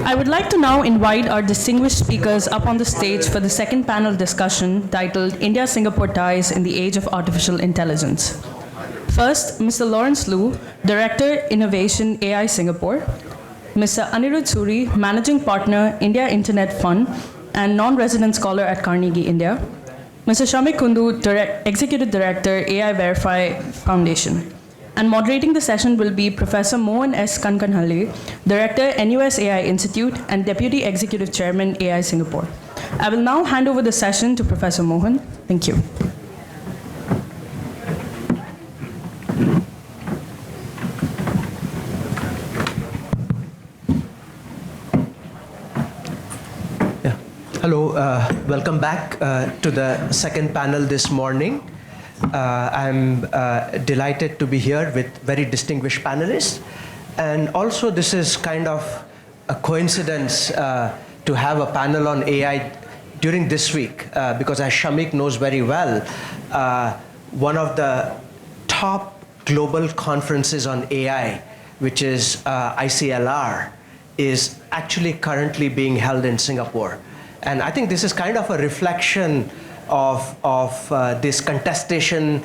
I would like to now invite our distinguished speakers up on the stage for the second panel discussion titled India-Singapore Ties in the Age of Artificial Intelligence. First, Mr. Lawrence Liu, Director, Innovation AI Singapore, Mr. Anirudh Suri, Managing Partner, India Internet Fund, and non-resident scholar at Carnegie, India, Mr. Shamik Kundu, Executive Director, AI Verify Foundation. And moderating the session will be Professor Mohan S. Kankanhalli, Director, NUS AI Institute, and Deputy Executive Chairman, AI Singapore. I will now hand over the session to Professor Mohan. Thank you. Hello, welcome back to the second panel this morning. I'm delighted to be here with very distinguished panelists. And also this is kind of a coincidence to have a panel on AI during this week, because as Shamik knows very well, one of the top global conferences on AI, which is ICLR, is actually currently being held in Singapore. And I think this is kind of a reflection of this contestation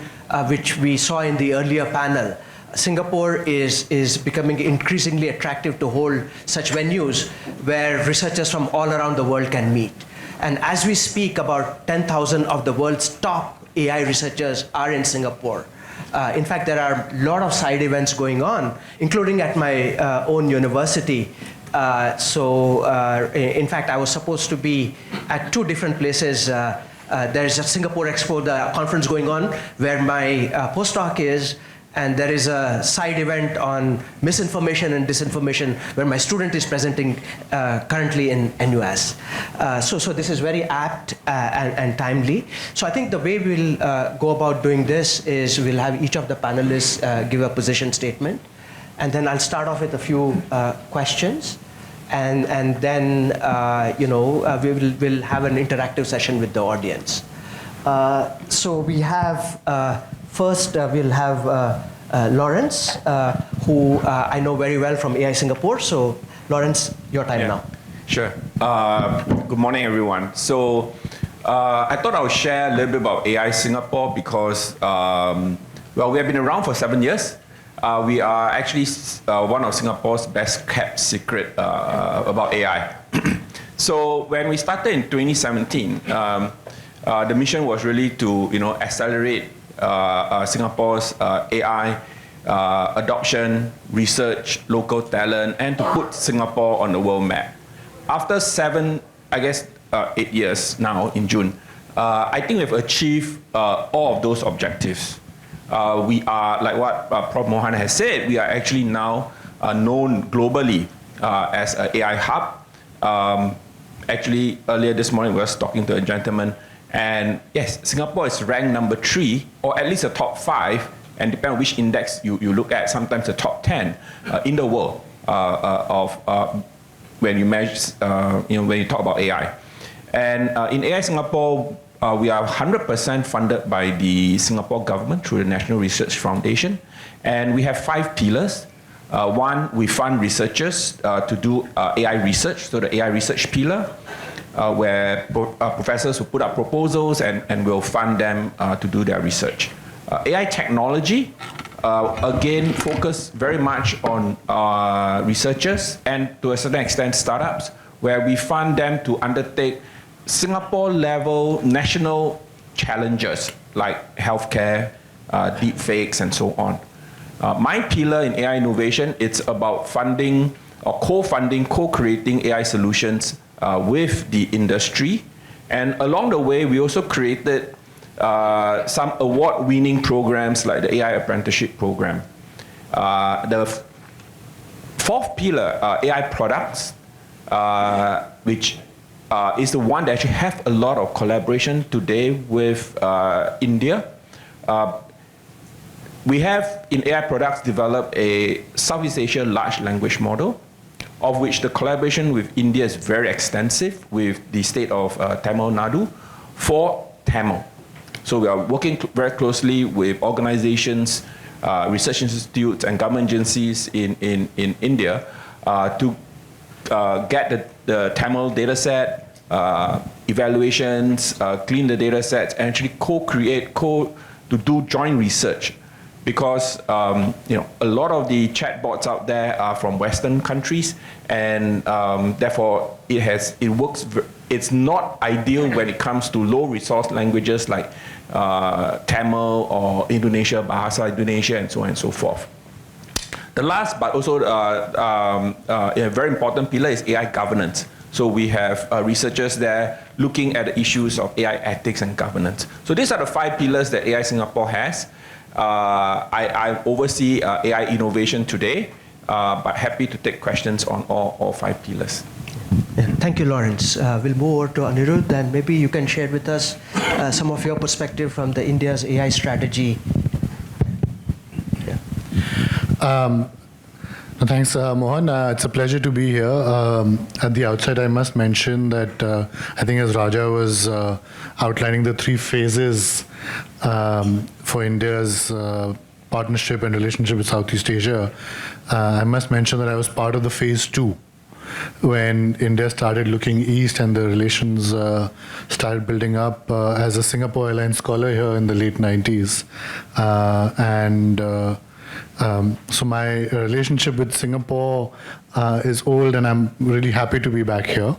which we saw in the earlier panel. Singapore is becoming increasingly attractive to hold such venues where researchers from all around the world can meet. And as we speak, about 10,000 of the world's top AI researchers are in Singapore. In fact, there are a lot of side events going on, including at my own university. In fact, I was supposed to be at two different places. There's a Singapore Expo, the conference going on, where my postdoc is, and there is a side event on misinformation and disinformation, where my student is presenting currently in NUS. So this is very apt and timely. So I think the way we'll go about doing this is we'll have each of the panelists give a position statement, and then I'll start off with a few questions. And then, we'll have an interactive session with the audience. So we have, first we'll have Lawrence, who I know very well from AI Singapore. So Lawrence, your time now. Sure. Good morning, everyone. So I thought I would share a little bit about AI Singapore because, well, we have been around for 7 years. We are actually one of Singapore's best kept secret about AI. So when we started in 2017, the mission was really to accelerate Singapore's AI adoption, research, local talent, and to put Singapore on the world map. After 8 years now in June, I think we've achieved all of those objectives. We are, like what Prof. Mohan has said, we are actually now known globally as an AI hub. Actually, earlier this morning, we were talking to a gentleman, and yes, Singapore is ranked number 3, or at least the top 5, and depending on which index you look at, sometimes the top 10 in the world when you measure, when you talk about AI. And in AI Singapore, we are 100% funded by the Singapore government through the National Research Foundation. And we have 5 pillars. One, we fund researchers to do AI research, so the AI research pillar, where professors will put up proposals and we'll fund them to do their research. AI technology, again, focus very much on researchers and to a certain extent startups, where we fund them to undertake Singapore-level national challenges like healthcare, deepfakes, and so on. My pillar in AI innovation, it's about funding or co-funding, co-creating AI solutions with the industry. And along the way, we also created some award-winning programs like the AI apprenticeship program. The fourth pillar, AI products, which is the one that actually have a lot of collaboration today with India. We have, in AI products, developed a Southeast Asia large language model, of which the collaboration with India is very extensive with the state of Tamil Nadu for Tamil. So we are working very closely with organizations, research institutes, and government agencies in India to get the Tamil data set, evaluations, clean the data sets, and actually to do joint research. Because a lot of the chatbots out there are from Western countries, and therefore it's not ideal when it comes to low resource languages like Tamil or Indonesia, Bahasa Indonesia, and so on and so forth. The last but also a very important pillar is AI governance. So we have researchers there looking at the issues of AI ethics and governance. So these are the 5 pillars that AI Singapore has. I oversee AI innovation today, but happy to take questions on all 5 pillars. Yeah, thank you, Lawrence. We'll move over to Anirudh, and maybe you can share with us some of your perspective from the India's AI strategy. Yeah. Thanks, Mohan. It's a pleasure to be here. At the outset, I must mention that I think as Raja was outlining the 3 phases for India's partnership and relationship with Southeast Asia, I must mention that I was part of the phase 2 when India started looking east and the relations started building up as a Singapore Airlines scholar here in the late 90s. So my relationship with Singapore is old, and I'm really happy to be back here.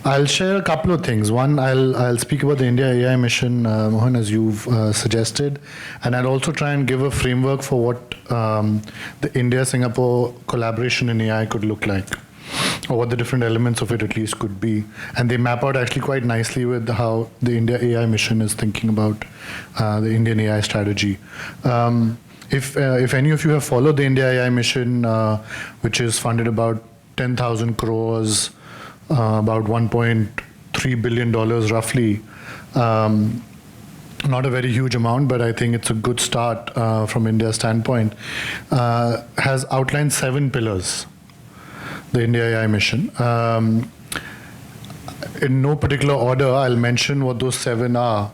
I'll share a couple of things. One, I'll speak about the India AI mission, Mohan, as you've suggested, and I'll also try and give a framework for what the India-Singapore collaboration in AI could look like, or what the different elements of it at least could be. And they map out actually quite nicely with how the India AI mission is thinking about the Indian AI strategy. If any of you have followed the India AI mission, which is funded about 10,000 crores, about $1.3 billion roughly, not a very huge amount, but I think it's a good start from India's standpoint, has outlined 7 pillars. The India AI mission. In no particular order, I'll mention what those 7 are,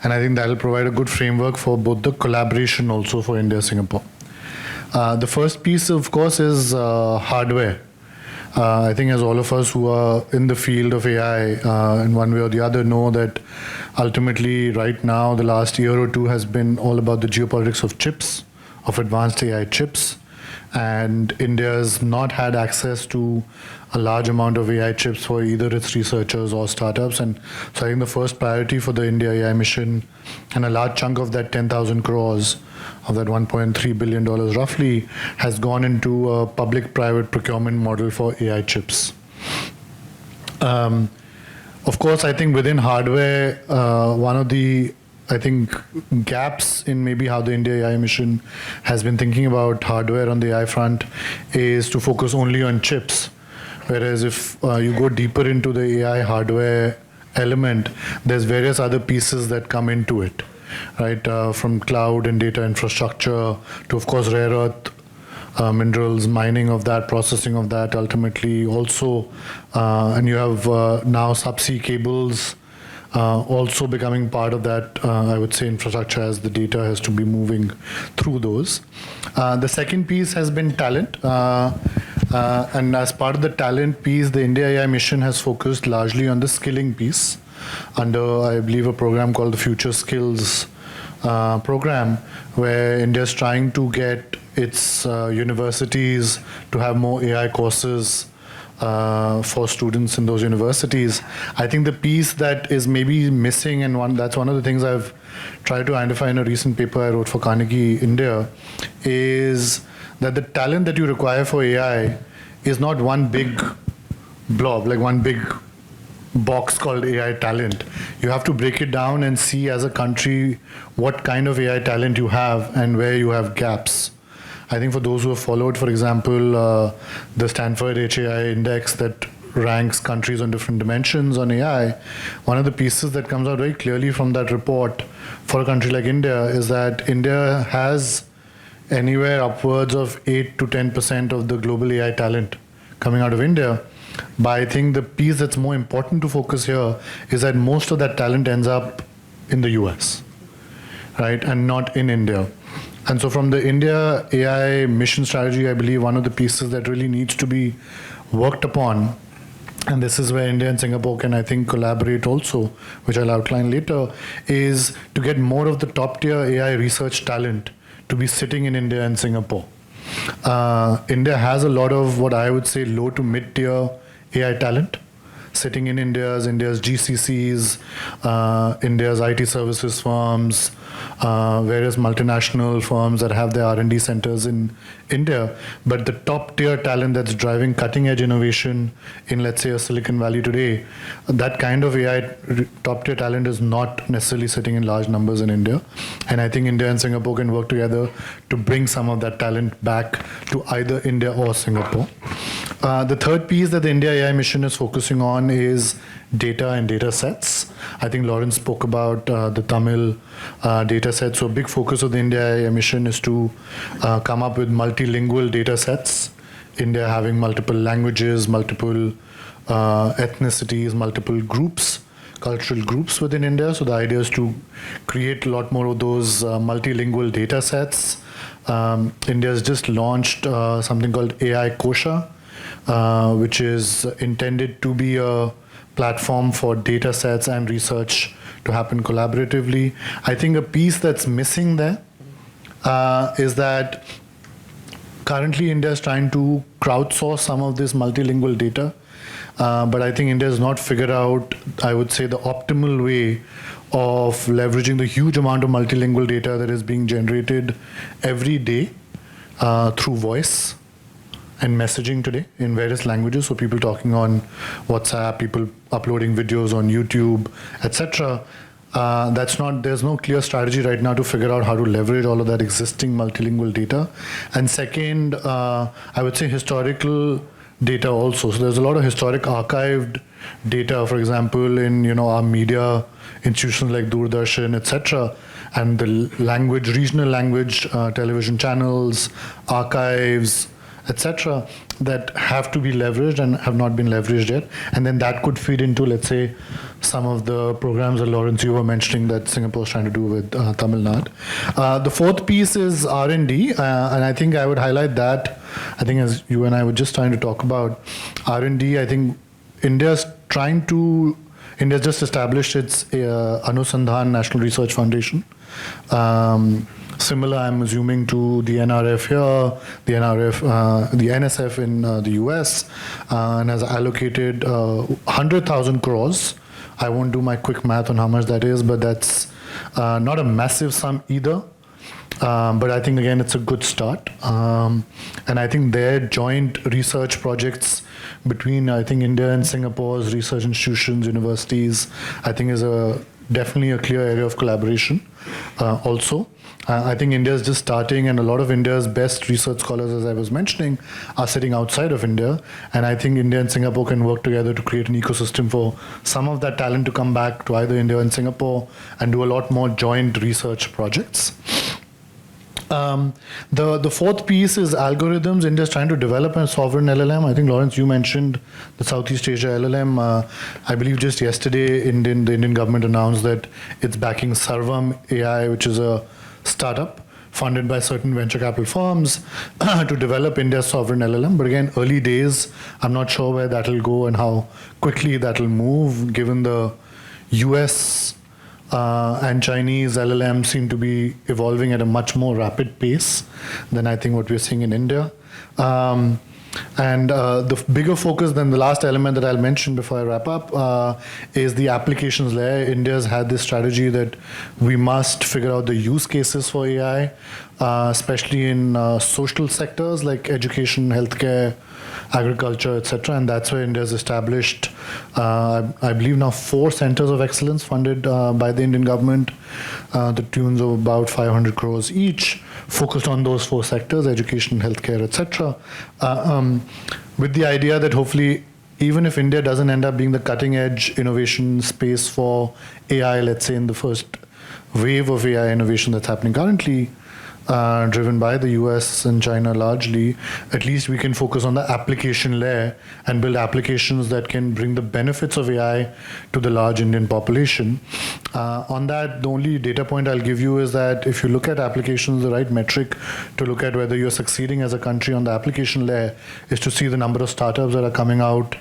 and I think that'll provide a good framework for both the collaboration also for India-Singapore. The first piece, of course, is hardware. I think as all of us who are in the field of AI in one way or the other know that ultimately right now, the last year or 2 has been all about the geopolitics of chips, of advanced AI chips. And India has not had access to a large amount of AI chips for either its researchers or startups. And so I think the first priority for the India AI mission, and a large chunk of that 10,000 crores, of that $1.3 billion roughly, has gone into a public-private procurement model for AI chips. Of course, I think within hardware, one of the gaps in maybe how the India AI mission has been thinking about hardware on the AI front is to focus only on chips. Whereas if you go deeper into the AI hardware element, there's various other pieces that come into it, right? From cloud and data infrastructure to, of course, rare earth minerals, mining of that, processing of that ultimately also. And you have now subsea cables also becoming part of that, I would say, infrastructure as the data has to be moving through those. The second piece has been talent. And as part of the talent piece, the India AI mission has focused largely on the skilling piece under, I believe, a program called the Future Skills program, where India is trying to get its universities to have more AI courses for students in those universities. I think the piece that is maybe missing, and that's one of the things I've tried to identify in a recent paper I wrote for Carnegie India, is that the talent that you require for AI is not one big blob, like one big box called AI talent. You have to break it down and see as a country what kind of AI talent you have and where you have gaps. I think for those who have followed, for example, the Stanford HAI index that ranks countries on different dimensions on AI, one of the pieces that comes out very clearly from that report for a country like India is that India has anywhere upwards of 8 to 10% of the global AI talent coming out of India. But I think the piece that's more important to focus here is that most of that talent ends up in the US, right, and not in India. And so from the India AI mission strategy, I believe one of the pieces that really needs to be worked upon, and this is where India and Singapore can, I think, collaborate also, which I'll outline later, is to get more of the top tier AI research talent to be sitting in India and Singapore. India has a lot of what I would say low to mid tier AI talent sitting in India's GCCs, India's IT services firms, various multinational firms that have their R&D centers in India. But the top tier talent that's driving cutting edge innovation in, let's say, a Silicon Valley today, that kind of AI top tier talent is not necessarily sitting in large numbers in India. And I think India and Singapore can work together to bring some of that talent back to either India or Singapore. The third piece that the India AI mission is focusing on is data and data sets. I think Lawrence spoke about the Tamil data set. So a big focus of the India AI mission is to come up with multilingual data sets. India having multiple languages, multiple ethnicities, multiple groups, cultural groups within India. So the idea is to create a lot more of those multilingual data sets. India has just launched something called AI Kosha, which is intended to be a platform for data sets and research to happen collaboratively. I think a piece that's missing there is that currently India is trying to crowdsource some of this multilingual data, but I think India has not figured out, I would say, the optimal way of leveraging the huge amount of multilingual data that is being generated every day through voice and messaging today in various languages. So people talking on WhatsApp, people uploading videos on YouTube, etc. There's no clear strategy right now to figure out how to leverage all of that existing multilingual data. And second, I would say historical data also. So there's a lot of historic archived data, for example, in our media institutions like Doordarshan, etc. And the regional language television channels, archives, etc., that have to be leveraged and have not been leveraged yet. And then that could feed into, let's say, some of the programs that Lawrence, you were mentioning that Singapore is trying to do with Tamil Nadu. The fourth piece is R&D, and I think I would highlight that. I think as you and I were just trying to talk about R&D, I think India's just established its Anusandhan National Research Foundation. Similar, I'm assuming, to the NRF here, the NSF in the US, and has allocated 100,000 crores. I won't do my quick math on how much that is, but that's not a massive sum either. But I think, again, it's a good start. And I think their joint research projects between, I think, India and Singapore's research institutions, universities, I think is definitely a clear area of collaboration also. I think India is just starting, and a lot of India's best research scholars, as I was mentioning, are sitting outside of India. And I think India and Singapore can work together to create an ecosystem for some of that talent to come back to either India and Singapore and do a lot more joint research projects. The fourth piece is algorithms. India is trying to develop a sovereign LLM. I think, Lawrence, you mentioned the Southeast Asia LLM. I believe just yesterday, the Indian government announced that it's backing Sarvam AI, which is a startup funded by certain venture capital firms to develop India's sovereign LLM. But again, early days, I'm not sure where that will go and how quickly that will move, given the US and Chinese LLMs seem to be evolving at a much more rapid pace than I think what we're seeing in India. And the bigger focus than the last element that I'll mention before I wrap up is the applications layer. India's had this strategy that we must figure out the use cases for AI, especially in social sectors like education, healthcare, agriculture, etc. And that's where India has established, I believe now 4 centers of excellence funded by the Indian government, the tunes of about 500 crores each, focused on those 4 sectors, education, healthcare, etc. With the idea that hopefully, even if India doesn't end up being the cutting edge innovation space for AI, let's say in the first wave of AI innovation that's happening currently, driven by the US and China largely, at least we can focus on the application layer and build applications that can bring the benefits of AI to the large Indian population. On that, the only data point I'll give you is that if you look at applications, the right metric to look at whether you're succeeding as a country on the application layer is to see the number of startups that are coming out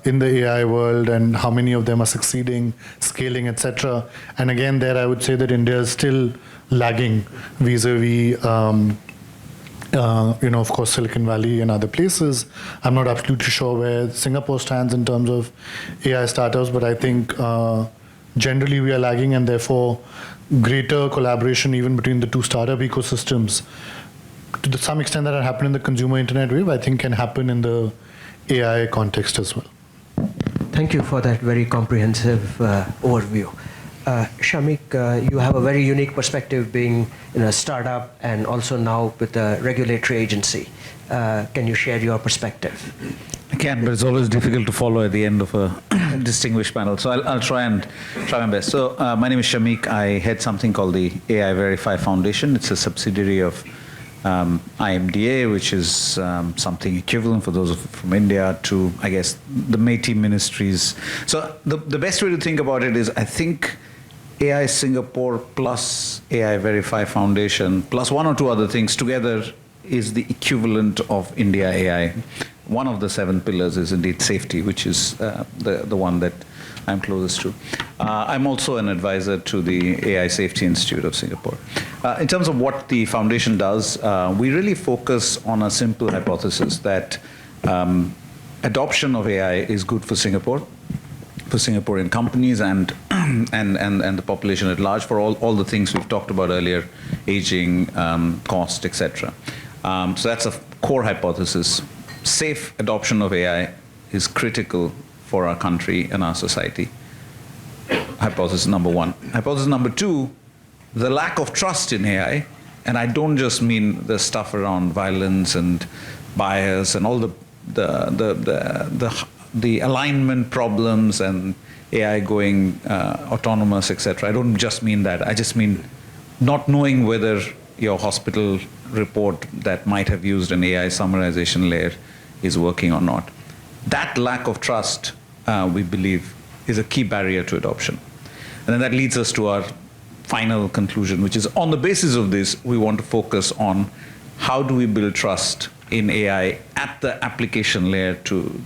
in the AI world and how many of them are succeeding, scaling, etc. And again, there I would say that India is still lagging vis-a-vis, of course, Silicon Valley and other places. I'm not absolutely sure where Singapore stands in terms of AI startups, but I think generally we are lagging, and therefore greater collaboration even between the two startup ecosystems to some extent that had happened in the consumer internet wave, I think can happen in the AI context as well. Thank you for that very comprehensive overview. Shamik, you have a very unique perspective being in a startup and also now with a regulatory agency. Can you share your perspective? I can, but it's always difficult to follow at the end of a distinguished panel. So I'll try my best. So my name is Shamik. I head something called the AI Verify Foundation. It's a subsidiary of IMDA, which is something equivalent for those from India to, I guess, the Métis ministries. So the best way to think about it is, I think AI Singapore plus AI Verify Foundation plus one or two other things together is the equivalent of India AI. One of the 7 pillars is indeed safety, which is the one that I'm closest to. I'm also an advisor to the AI Safety Institute of Singapore. In terms of what the foundation does, we really focus on a simple hypothesis that adoption of AI is good for Singapore, for Singaporean companies and the population at large, for all the things we've talked about earlier, aging, cost, etc. So that's a core hypothesis. Safe adoption of AI is critical for our country and our society. Hypothesis number 1. Hypothesis number 2, the lack of trust in AI, and I don't just mean the stuff around violence and bias and all the alignment problems and AI going autonomous, etc. I don't just mean that. I just mean not knowing whether your hospital report that might have used an AI summarization layer is working or not. That lack of trust, we believe, is a key barrier to adoption. And then that leads us to our final conclusion, which is on the basis of this, we want to focus on how do we build trust in AI at the application layer, to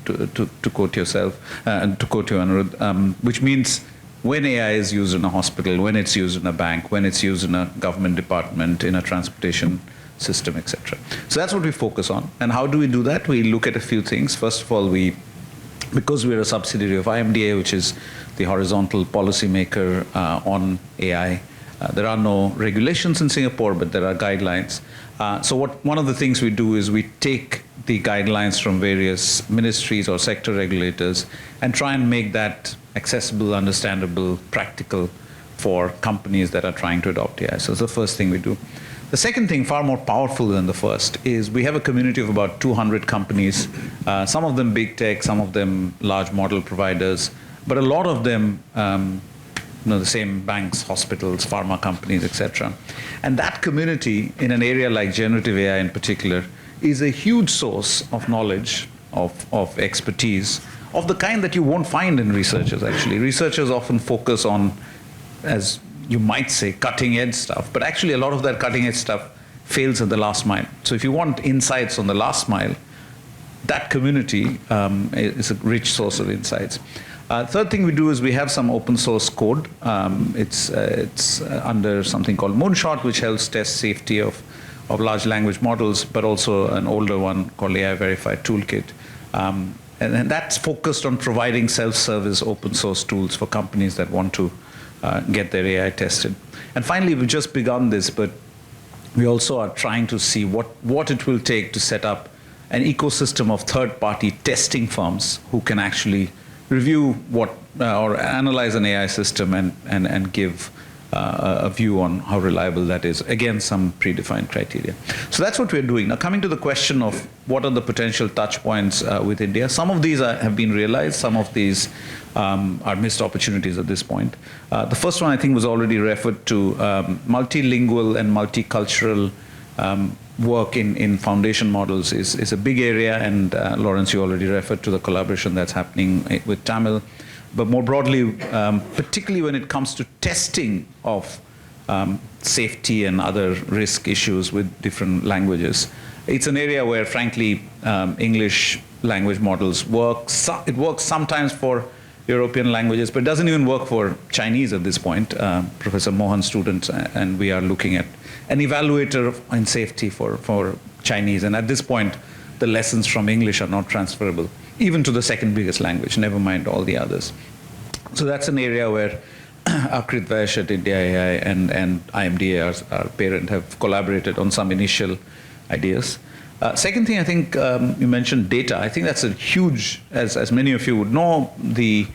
quote yourself, and to quote you, Anirudh, which means when AI is used in a hospital, when it's used in a bank, when it's used in a government department, in a transportation system, etc. So that's what we focus on. And how do we do that? We look at a few things. First of all, because we're a subsidiary of IMDA, which is the horizontal policy maker on AI, there are no regulations in Singapore, but there are guidelines. So one of the things we do is we take the guidelines from various ministries or sector regulators and try and make that accessible, understandable, practical for companies that are trying to adopt AI. So it's the first thing we do. The second thing, far more powerful than the first, is we have a community of about 200 companies, some of them big tech, some of them large model providers, but a lot of them the same banks, hospitals, pharma companies, etc. And that community, in an area like generative AI in particular, is a huge source of knowledge, of expertise, of the kind that you won't find in researchers, actually. Researchers often focus on, as you might say, cutting-edge stuff, but actually a lot of that cutting-edge stuff fails at the last mile. So if you want insights on the last mile, that community is a rich source of insights. Third thing we do is we have some open source code. It's under something called Moonshot, which helps test safety of large language models, but also an older one called AI Verify Toolkit. And that's focused on providing self-service open source tools for companies that want to get their AI tested. And finally, we've just begun this, but we also are trying to see what it will take to set up an ecosystem of third-party testing firms who can actually review or analyze an AI system and give a view on how reliable that is. Again, some predefined criteria. So that's what we're doing. Now, coming to the question of what are the potential touch points with India, some of these have been realized, some of these are missed opportunities at this point. The first one I think was already referred to, multilingual and multicultural work in foundation models is a big area, and Lawrence, you already referred to the collaboration that's happening with Tamil. But more broadly, particularly when it comes to testing of safety and other risk issues with different languages, it's an area where, frankly, English language models work. It works sometimes for European languages, but it doesn't even work for Chinese at this point. Professor Mohan's students and we are looking at an evaluator in safety for Chinese. And at this point, the lessons from English are not transferable, even to the second biggest language, never mind all the others. So that's an area where Akrit Vaish at India AI and IMDA, our parent, have collaborated on some initial ideas. Second thing, I think you mentioned data. I think that's a huge, as many of you would know, the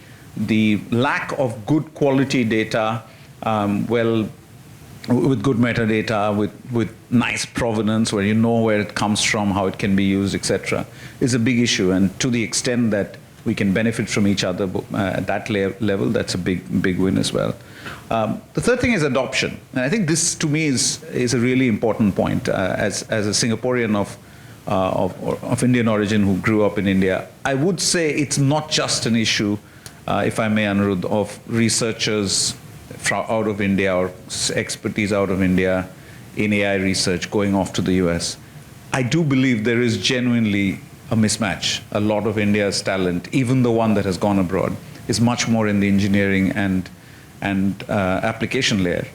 lack of good quality data, with good metadata, with nice provenance, where you know where it comes from, how it can be used, etc., is a big issue. And to the extent that we can benefit from each other at that level, that's a big win as well. The third thing is adoption. And I think this, to me, is a really important point. As a Singaporean of Indian origin who grew up in India, I would say it's not just an issue, if I may, Anirudh, of researchers out of India or expertise out of India in AI research going off to the US. I do believe there is genuinely a mismatch. A lot of India's talent, even the one that has gone abroad, is much more in the engineering and application layer.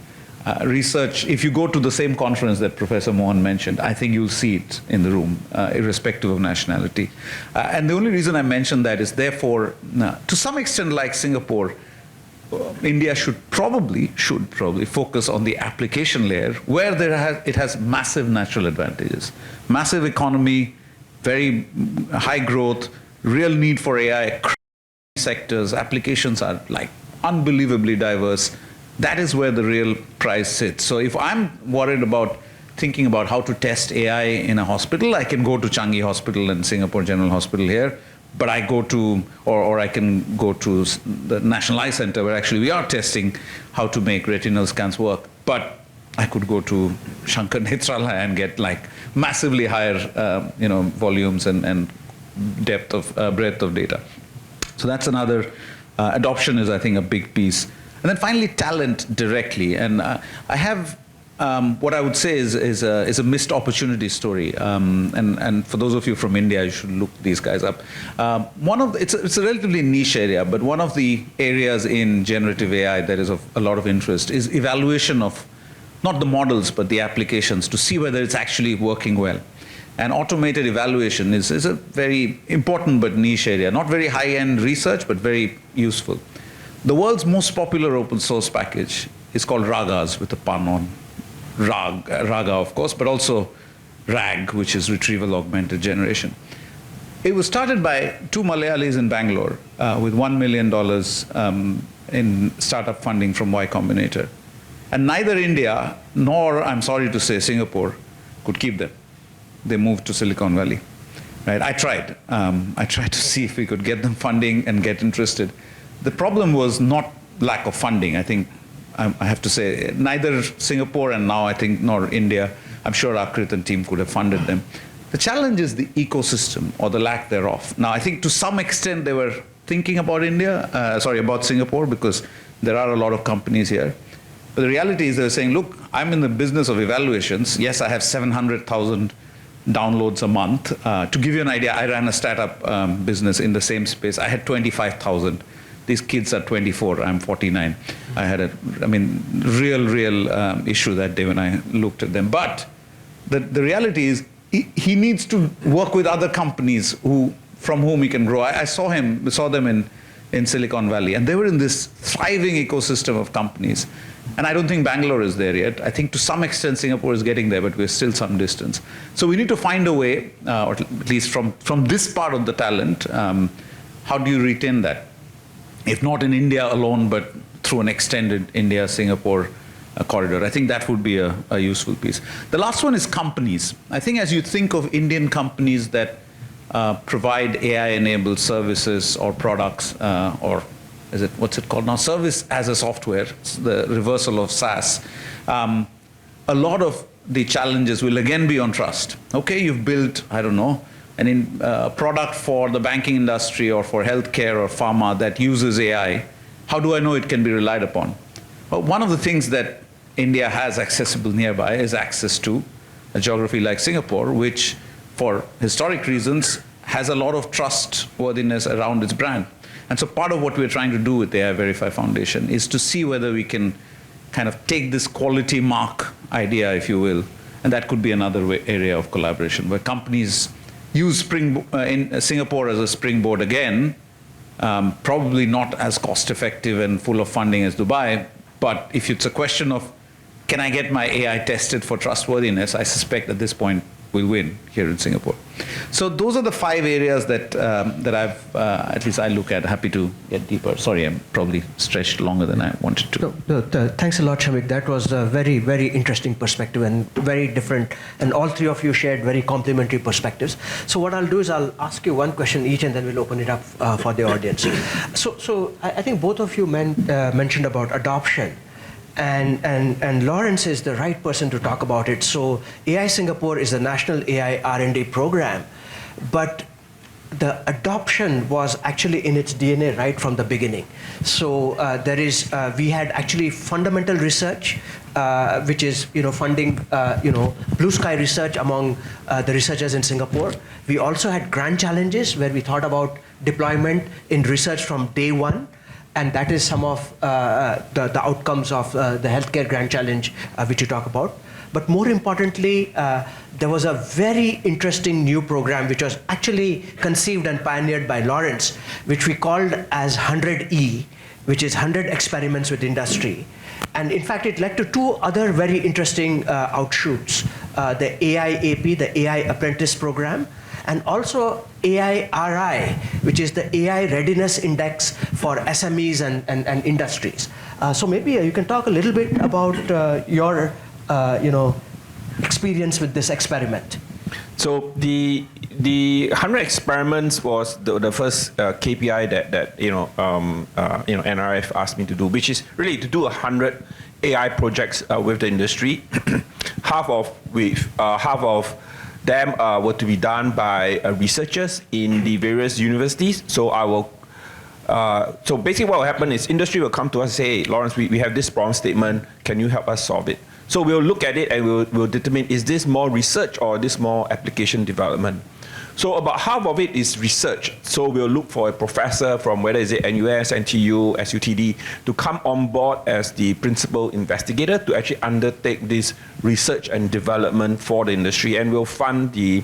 Research, if you go to the same conference that Professor Mohan mentioned, I think you'll see it in the room, irrespective of nationality. And the only reason I mention that is, therefore, to some extent, like Singapore, India should probably focus on the application layer, where it has massive natural advantages. Massive economy, very high growth, real need for AI, sectors, applications are like unbelievably diverse. That is where the real prize sits. So if I'm worried about thinking about how to test AI in a hospital, I can go to Changi Hospital and Singapore General Hospital here. But I go to, or I can go to the National Eye Center, where actually we are testing how to make retinal scans work. But I could go to Shankar Nethralaya and get like massively higher, volumes and breadth of data. So that's another. Adoption is, I think, a big piece. And then finally, talent directly. And I have. What I would say is a missed opportunity story, and for those of you from India, you should look these guys up. It's a relatively niche area, but one of the areas in generative AI that is of a lot of interest is evaluation of not the models but the applications to see whether it's actually working well. And automated evaluation is a very important but niche area, not very high-end research, but very useful. The world's most popular open source package is called Ragas, with a pun on Raga, of course, but also RAG, which is Retrieval Augmented Generation. It was started by two Malayalis in Bangalore with $1 million in startup funding from Y Combinator. And neither India nor, I'm sorry to say, Singapore could keep them. They moved to Silicon Valley. Right? I tried to see if we could get them funding and get interested. The problem was not lack of funding. I think I have to say, neither Singapore and now I think nor India, I'm sure Akrit and team could have funded them. The challenge is the ecosystem or the lack thereof. Now, I think to some extent they were thinking about about Singapore, because there are a lot of companies here. But the reality is they're saying, look, I'm in the business of evaluations. Yes, I have 700,000 downloads a month. To give you an idea, I ran a startup business in the same space. I had 25,000. These kids are 24, I'm 49. I had a real issue that day when I looked at them. But the reality is he needs to work with other companies from whom he can grow. I saw them in Silicon Valley, and they were in this thriving ecosystem of companies. And I don't think Bangalore is there yet. I think to some extent Singapore is getting there, but we're still some distance. So we need to find a way, or at least from this part of the talent, how do you retain that? If not in India alone, but through an extended India-Singapore corridor. I think that would be a useful piece. The last one is companies. I think as you think of Indian companies that provide AI-enabled services or products, or is it, what's it called now? Service as a software, it's the reversal of SaaS. A lot of the challenges will again be on trust. Okay, you've built, I don't know, a product for the banking industry or for healthcare or pharma that uses AI. How do I know it can be relied upon? Well, one of the things that India has accessible nearby is access to a geography like Singapore, which for historic reasons has a lot of trustworthiness around its brand. And so part of what we're trying to do with the AI Verify Foundation is to see whether we can kind of take this quality mark idea, if you will, and that could be another area of collaboration where companies use in Singapore as a springboard again, probably not as cost effective and full of funding as Dubai, but if it's a question of can I get my AI tested for trustworthiness, I suspect at this point we'll win here in Singapore. So those are the 5 areas that I've, at least I look at. Happy to get deeper. Sorry, I'm probably stretched longer than I wanted to. No, thanks a lot, Shamik. That was a very, very interesting perspective and very different. And all 3 of you shared very complementary perspectives. So what I'll do is I'll ask you one question each, and then we'll open it up for the audience. So I think both of you mentioned about adoption. And Lawrence is the right person to talk about it. So AI Singapore is a national AI R&D program, but the adoption was actually in its DNA right from the beginning. So we had actually fundamental research, which is funding blue sky research among the researchers in Singapore. We also had grand challenges where we thought about deployment in research from day one. And that is some of the outcomes of the healthcare grand challenge, which you talk about. But more importantly, there was a very interesting new program which was actually conceived and pioneered by Lawrence, which we called as 100E, which is 100 experiments with industry. And in fact, it led to 2 other very interesting outshoots, the AI AP, the AI Apprentice Program, and also AI-RI, which is the AI Readiness Index for SMEs and industries. So maybe you can talk a little bit about your experience with this experiment. So the 100 experiments was the first KPI that NRF asked me to do, which is really to do 100 AI projects with the industry. half of them were to be done by researchers in the various universities. So so basically what will happen is industry will come to us and say, hey, Lawrence, we have this problem statement. Can you help us solve it? So we'll look at it and we'll determine, is this more research or this more application development? So about half of it is research. So we'll look for a professor from whether is it NUS, NTU, SUTD to come on board as the principal investigator to actually undertake this research and development for the industry, and we'll fund the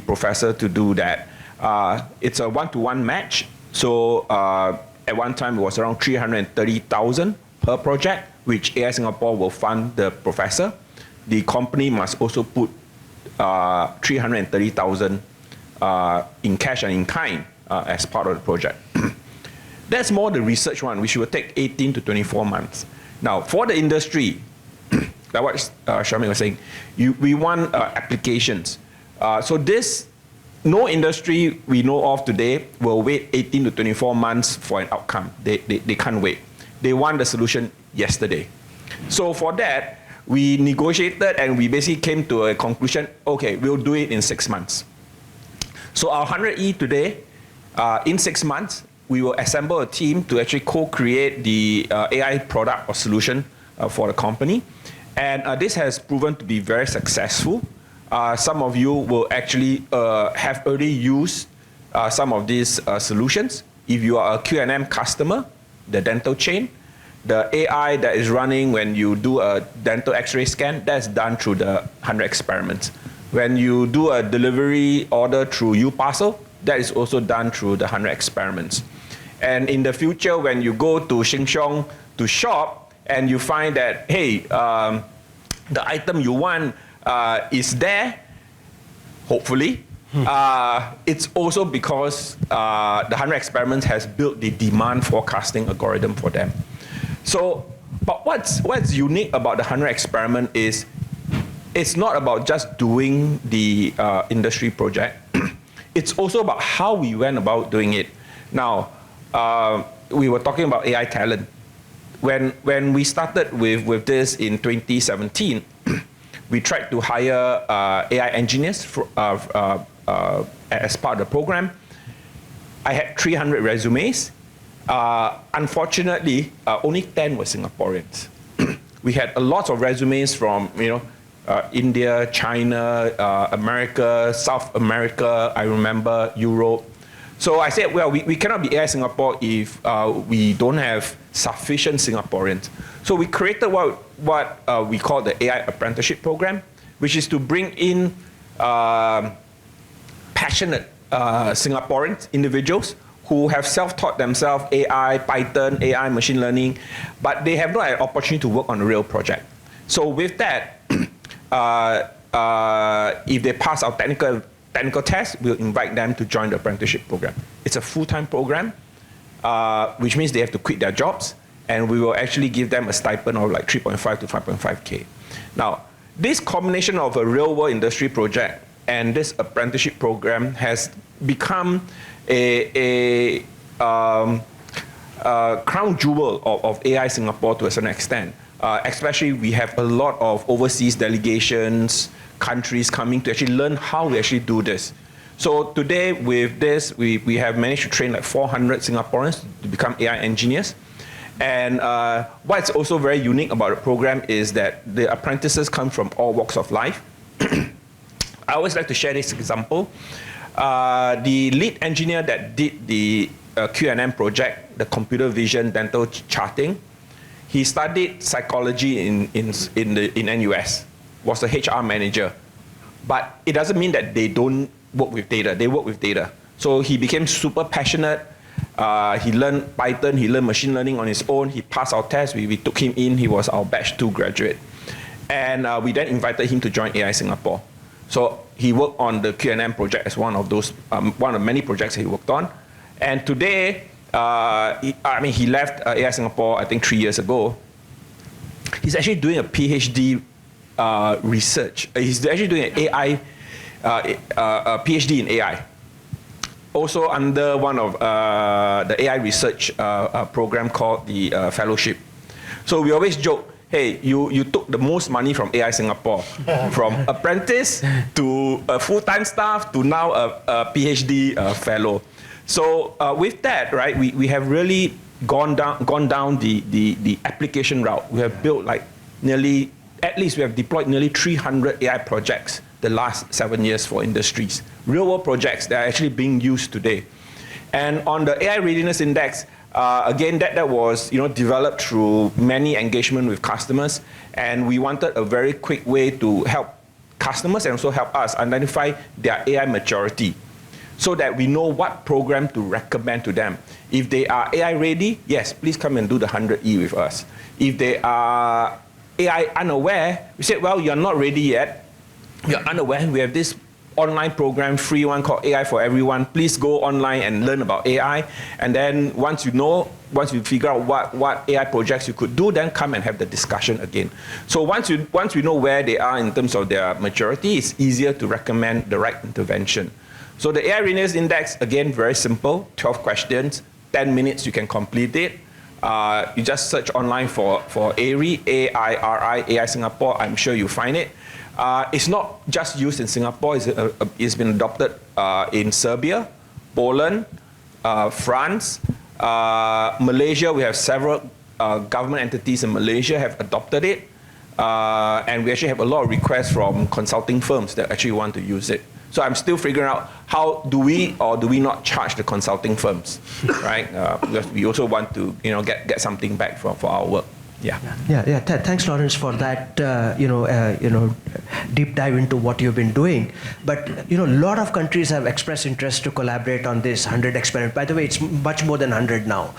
professor to do that. It's a 1-to-1 match. So at one time it was around 330,000 per project, which AI Singapore will fund the professor. The company must also put 330,000 in cash and in kind as part of the project. That's more the research one, which will take 18 to 24 months. Now, for the industry, like what Shamik was saying, we want applications. So no industry we know of today will wait 18 to 24 months for an outcome. They can't wait. They want the solution yesterday. So for that, we negotiated and we basically came to a conclusion, okay, we'll do it in 6 months. So our 100E today, in 6 months, we will assemble a team to actually co-create the AI product or solution for the company. And this has proven to be very successful. Some of you will actually have already used some of these solutions. If you are a Q&M customer, the dental chain, the AI that is running when you do a dental x-ray scan, that's done through the 100 experiments. When you do a delivery order through UParcel, that is also done through the 100 experiments. And in the future, when you go to Sheng Siong to shop and you find that, hey, the item you want is there, hopefully, it's also because the 100 experiments has built the demand forecasting algorithm for them. So But what's unique about the 100 experiment is it's not about just doing the industry project. It's also about how we went about doing it. Now, we were talking about AI talent. When we started with this in 2017, we tried to hire AI engineers as part of the program. I had 300 resumes. Unfortunately, only 10 were Singaporeans. We had a lot of resumes from India, China, America, South America, I remember Europe. So I said, well, we cannot be AI Singapore if we don't have sufficient Singaporeans. So we created what we call the AI apprenticeship program, which is to bring in passionate Singaporean individuals who have self-taught themselves AI, Python, AI, machine learning, but they have not had an opportunity to work on a real project. So with that, if they pass our technical test, we'll invite them to join the apprenticeship program. It's a full-time program, which means they have to quit their jobs, and we will actually give them a stipend of like 3.5 to 5.5K. Now, this combination of a real-world industry project and this apprenticeship program has become a crown jewel of AI Singapore to a certain extent. Especially, we have a lot of overseas delegations, countries coming to actually learn how we actually do this. So today, with this, we have managed to train like 400 Singaporeans to become AI engineers. And what's also very unique about the program is that the apprentices come from all walks of life. I always like to share this example. The lead engineer that did the Q&M project, the computer vision dental charting, he studied psychology in NUS, was a HR manager. But it doesn't mean that they don't work with data, they work with data. So he became super passionate. He learned Python, he learned machine learning on his own. He passed our test, we took him in, he was our batch 2 graduate. And we then invited him to join AI Singapore. So he worked on the Q&M project as one of those, one of many projects he worked on. And today, he left AI Singapore, I think 3 years ago. He's actually doing a PhD research. He's actually doing an AI, a PhD in AI. Also under one of the AI research program called the Fellowship. So we always joke, hey, you took the most money from AI Singapore, from apprentice to a full-time staff to now a PhD fellow. So with that, right, we have really gone down the application route. We have built like we have deployed nearly 300 AI projects the last 7 years for industries. Real-world projects that are actually being used today. And on the AI Readiness Index, again, that was developed through many engagement with customers, and we wanted a very quick way to help customers and also help us identify their AI maturity, so that we know what program to recommend to them. If they are AI ready, yes, please come and do the 100E with us. If they are AI unaware, we said, well, you're not ready yet. You're unaware. We have this online program, free one called AI for Everyone. Please go online and learn about AI. And then once you figure out what AI projects you could do, then come and have the discussion again. So once we know where they are in terms of their maturity, it's easier to recommend the right intervention. So the AI Readiness Index, again, very simple, 12 questions, 10 minutes, you can complete it. You just search online for AIRI, A-I-R-I, AI Singapore, I'm sure you'll find it. It's not just used in Singapore, it's been adopted in Serbia, Poland, France, Malaysia. We have several government entities in Malaysia have adopted it. And we actually have a lot of requests from consulting firms that actually want to use it. So I'm still figuring out how do we or do we not charge the consulting firms, right? Because we also want to get something back for our work. Yeah. Thanks, Lawrence, for that deep dive into what you've been doing. But a lot of countries have expressed interest to collaborate on this 100 experiment. By the way, it's much more than 100 now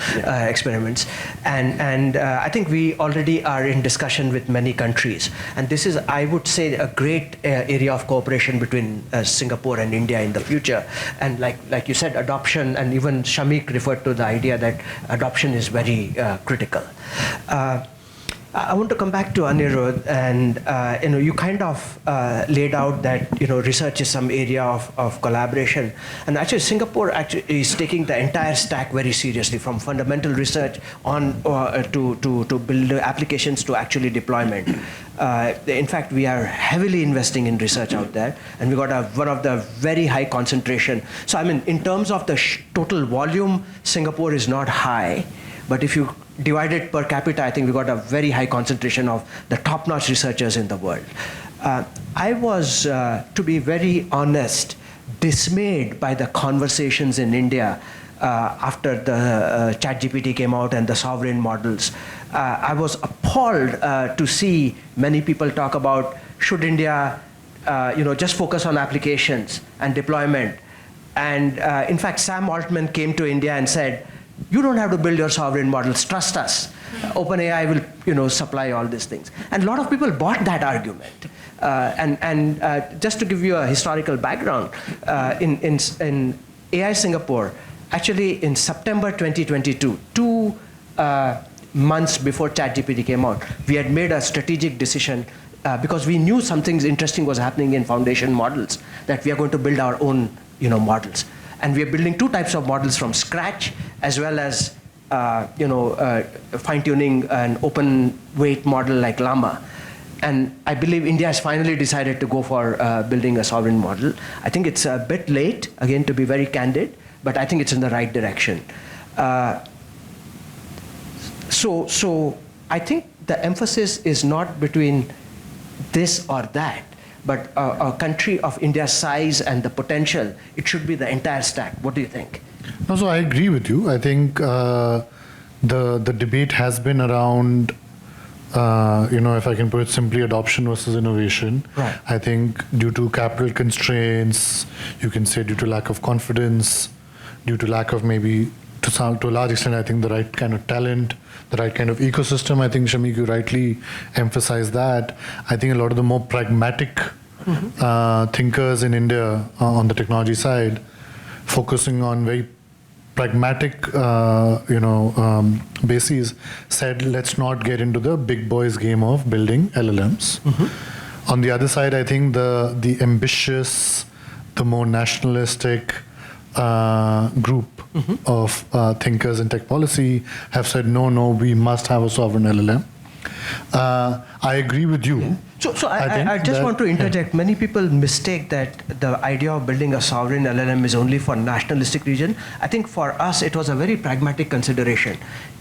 experiments, and I think we already are in discussion with many countries. And this is, I would say, a great area of cooperation between Singapore and India in the future. And like you said, adoption, and even Shamik referred to the idea that adoption is very critical. I want to come back to Anirudh, and you kind of laid out that research is some area of collaboration, and actually Singapore actually is taking the entire stack very seriously, from fundamental research on to build applications to actually deployment. In fact, we are heavily investing in research out there, and we got one of the very high concentration. So I mean, in terms of the total volume, Singapore is not high, but if you divide it per capita, I think we got a very high concentration of the top-notch researchers in the world. I was, to be very honest, dismayed by the conversations in India after the ChatGPT came out and the sovereign models. I was appalled to see many people talk about, should India just focus on applications and deployment. And in fact, Sam Altman came to India and said, you don't have to build your sovereign models, trust us. OpenAI will supply all these things. And a lot of people bought that argument. And just to give you a historical background, in AI Singapore, actually in September 2022, 2 months before ChatGPT came out, we had made a strategic decision because we knew something interesting was happening in foundation models, that we are going to build our own models. And we are building 2 types of models from scratch, as well as fine-tuning an open weight model like Llama. And I believe India has finally decided to go for building a sovereign model. I think it's a bit late, again, to be very candid, but I think it's in the right direction. So I think the emphasis is not between this or that, but a country of India's size and the potential, it should be the entire stack. What do you think? No, so I agree with you. I think the debate has been around, if I can put it simply, adoption versus innovation. Right. I think due to capital constraints, you can say due to lack of confidence, due to lack of maybe, to a large extent, I think the right kind of talent, the right kind of ecosystem. I think, Shamik, you rightly emphasized that. I think a lot of the more pragmatic thinkers in India on the technology side, focusing on very pragmatic, bases, said, let's not get into the big boys game of building LLMs. On the other side, I think the ambitious, the more nationalistic group of thinkers in tech policy have said, no, we must have a sovereign LLM. I agree with you. So I just want to interject. Many people mistake that the idea of building a sovereign LLM is only for nationalistic region. I think for us, it was a very pragmatic consideration.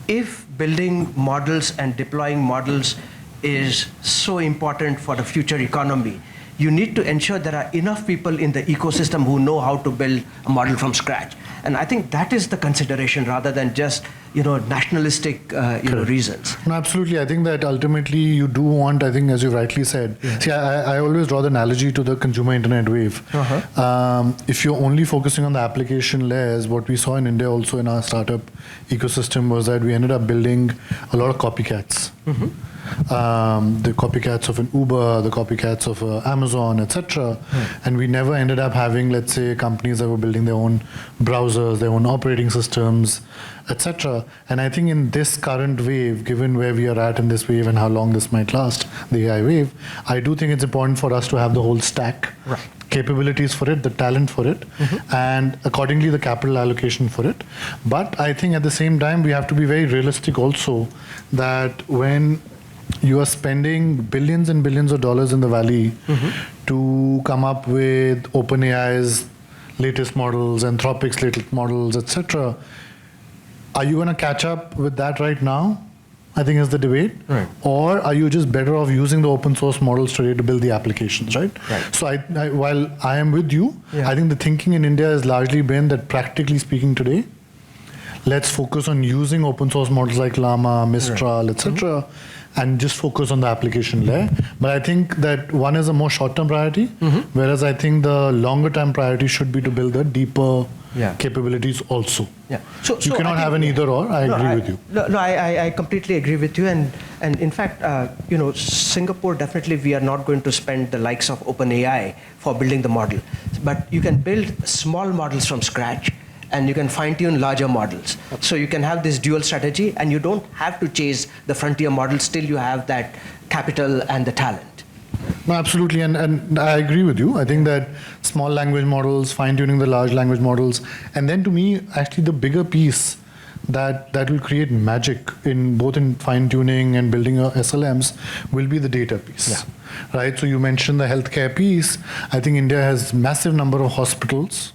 If building models and deploying models is so important for the future economy, you need to ensure there are enough people in the ecosystem who know how to build a model from scratch. And I think that is the consideration rather than just, nationalistic, reasons. No, absolutely. I think that ultimately you do want, I think, as you rightly said, see, I always draw the analogy to the consumer internet wave. If you're only focusing on the application layers, what we saw in India also in our startup ecosystem was that we ended up building a lot of copycats. The copycats of an Uber, the copycats of Amazon, etc. And we never ended up having, let's say, companies that were building their own browsers, their own operating systems, etc. And I think in this current wave, given where we are at in this wave and how long this might last, the AI wave, I do think it's important for us to have the whole stack. Right. Capabilities for it, the talent for it, and accordingly the capital allocation for it. But I think at the same time, we have to be very realistic also that when you are spending billions and billions of dollars in the valley to come up with OpenAI's latest models, Anthropic's latest models, etc. Are you going to catch up with that right now? I think is the debate. Right. Or are you just better off using the open source models today to build the applications, right? So while I am with you, I think the thinking in India has largely been that practically speaking today, let's focus on using open source models like Llama, Mistral, etc. And just focus on the application layer. But I think that one is a more short-term priority, whereas I think the longer-term priority should be to build the deeper capabilities also. So you cannot have an either or. I agree with you. No, I completely agree with you. And in fact, Singapore, definitely we are not going to spend the likes of OpenAI for building the model. But you can build small models from scratch and you can fine-tune larger models. So you can have this dual strategy, and you don't have to chase the frontier model. Still, you have that capital and the talent. No, absolutely, and I agree with you. I think that small language models, fine-tuning the large language models, and then to me, actually the bigger piece that will create magic in both in fine-tuning and building SLMs will be the data piece. Yeah. Right? So you mentioned the healthcare piece. I think India has massive number of hospitals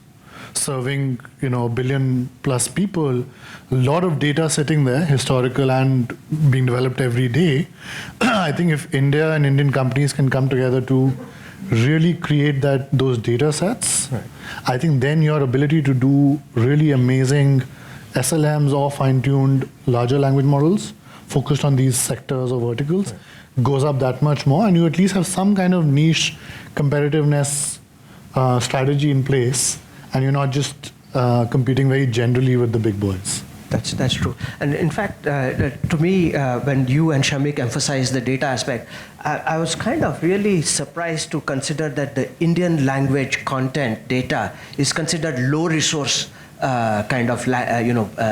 serving, a billion plus people, a lot of data sitting there, historical and being developed every day. I think if India and Indian companies can come together to really create those data sets, right, I think then your ability to do really amazing SLMs or fine-tuned larger language models focused on these sectors or verticals goes up that much more, and you at least have some kind of niche competitiveness strategy in place, and you're not just competing very generally with the big boys. That's true. And in fact, to me, when you and Shamik emphasized the data aspect, I was kind of really surprised to consider that the Indian language content data is considered low resource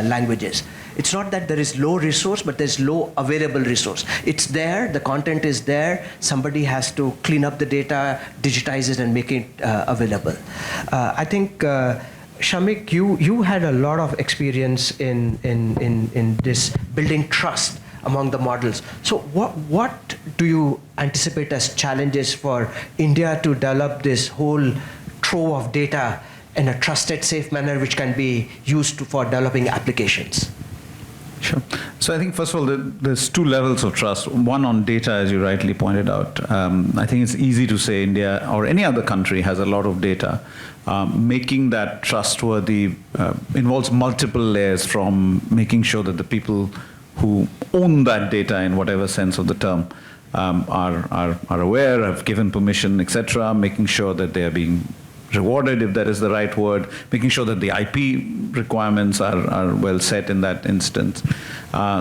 languages. It's not that there is low resource, but there's low available resource. It's there, the content is there, somebody has to clean up the data, digitize it, and make it available. I think, Shamik, you had a lot of experience in this building trust among the models. So what do you anticipate as challenges for India to develop this whole trove of data in a trusted, safe manner which can be used for developing applications? Sure. So I think, first of all, there's two levels of trust. One on data, as you rightly pointed out. I think it's easy to say India or any other country has a lot of data. Making that trustworthy involves multiple layers, from making sure that the people who own that data, in whatever sense of the term, are aware, have given permission, etc., making sure that they are being rewarded, if that is the right word, making sure that the IP requirements are well set in that instance.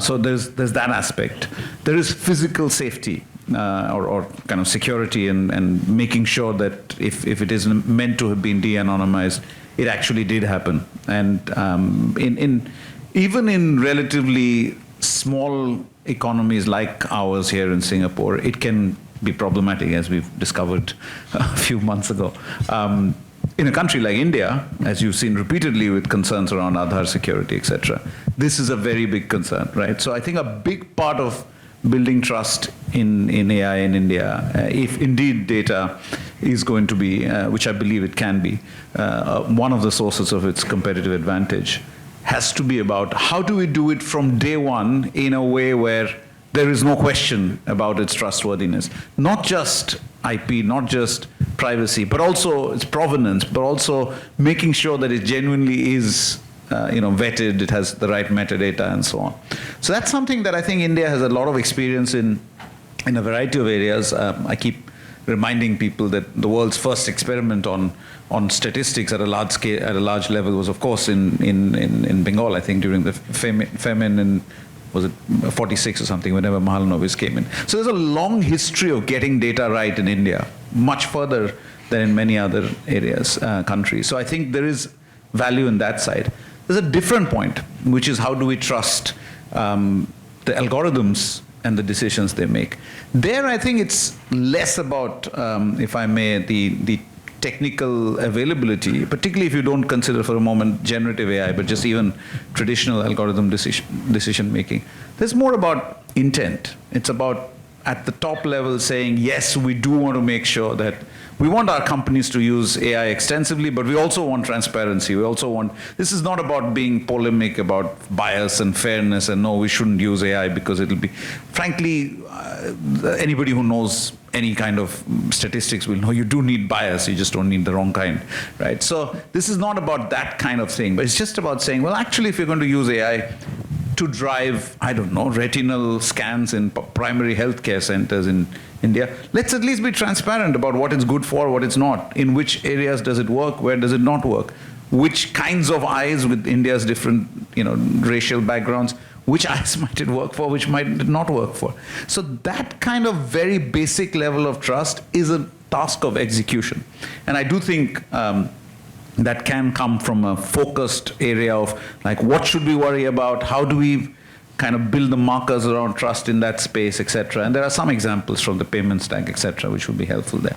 So there's that aspect. There is physical safety or kind of security, and making sure that if it is meant to have been de-anonymized, it actually did happen. And even in relatively small economies like ours here in Singapore, it can be problematic, as we've discovered a few months ago. In a country like India, as you've seen repeatedly with concerns around Aadhaar security, etc., this is a very big concern, right? So I think a big part of building trust in AI in India, if indeed data is going to be, which I believe it can be, one of the sources of its competitive advantage, has to be about how do we do it from day one in a way where there is no question about its trustworthiness. Not just IP, not just privacy, but also its provenance, but also making sure that it genuinely is vetted, it has the right metadata, and so on. So that's something that I think India has a lot of experience in a variety of areas. I keep reminding people that the world's first experiment on statistics at a large scale, at a large level, was of course in Bengal, I think, during the famine in, was it 46 or something, whenever Mahalanobis came in. So there's a long history of getting data right in India, much further than in many other areas, countries. So I think there is value in that side. There's a different point, which is how do we trust the algorithms and the decisions they make. There, I think it's less about, if I may, the technical availability, particularly if you don't consider for a moment generative AI, but just even traditional algorithm decision making. There's more about intent. It's about, at the top level, saying, yes, we do want to make sure that we want our companies to use AI extensively, but we also want transparency. We also want, this is not about being polemic about bias and fairness, and no, we shouldn't use AI because it'll be, frankly, anybody who knows any kind of statistics will know you do need bias, you just don't need the wrong kind, right? So this is not about that kind of thing, but it's just about saying, well, actually, if you're going to use AI to drive, I don't know, retinal scans in primary healthcare centers in India, let's at least be transparent about what it's good for, what it's not. In which areas does it work, where does it not work? Which kinds of eyes with India's different, racial backgrounds, which eyes might it work for, which might it not work for? So that kind of very basic level of trust is a task of execution. And I do think that can come from a focused area of like, what should we worry about? How do we kind of build the markers around trust in that space, etc. And there are some examples from the payment stack, etc., which would be helpful there.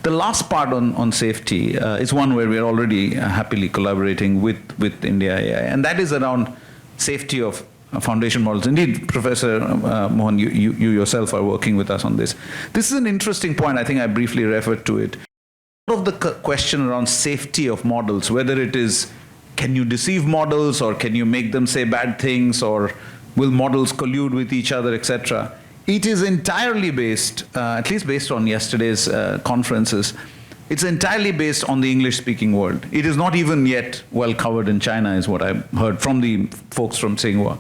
The last part on safety is one where we're already happily collaborating with India AI, and that is around safety of foundation models. Indeed, Professor Mohan, you yourself are working with us on this. This is an interesting point. I think I briefly referred to it. Part of the question around safety of models, whether it is, can you deceive models, or can you make them say bad things, or will models collude with each other, etc. It is entirely based, at least based on yesterday's conferences, it's entirely based on the English-speaking world. It is not even yet well covered in China, is what I heard from the folks from Tsinghua.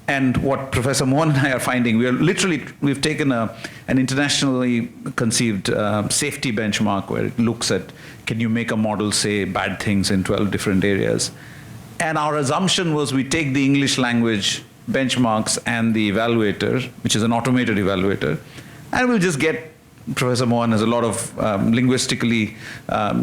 And what Professor Mohan and I are finding, we've taken an internationally conceived safety benchmark where it looks at, can you make a model say bad things in 12 different areas? And our assumption was we take the English language benchmarks and the evaluator, which is an automated evaluator, and we'll just get, Professor Mohan has a lot of linguistically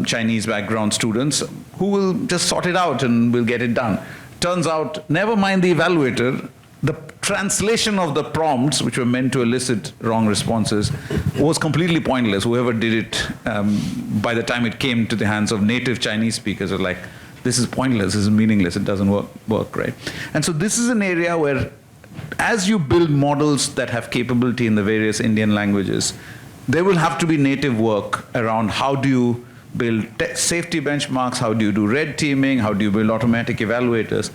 Chinese background students who will just sort it out and we'll get it done. Turns out, never mind the evaluator, the translation of the prompts, which were meant to elicit wrong responses, was completely pointless. Whoever did it, by the time it came to the hands of native Chinese speakers, were like, this is pointless, this is meaningless, it doesn't work right. And so this is an area where, as you build models that have capability in the various Indian languages, there will have to be native work around how do you build safety benchmarks, how do you do red teaming, how do you build automatic evaluators.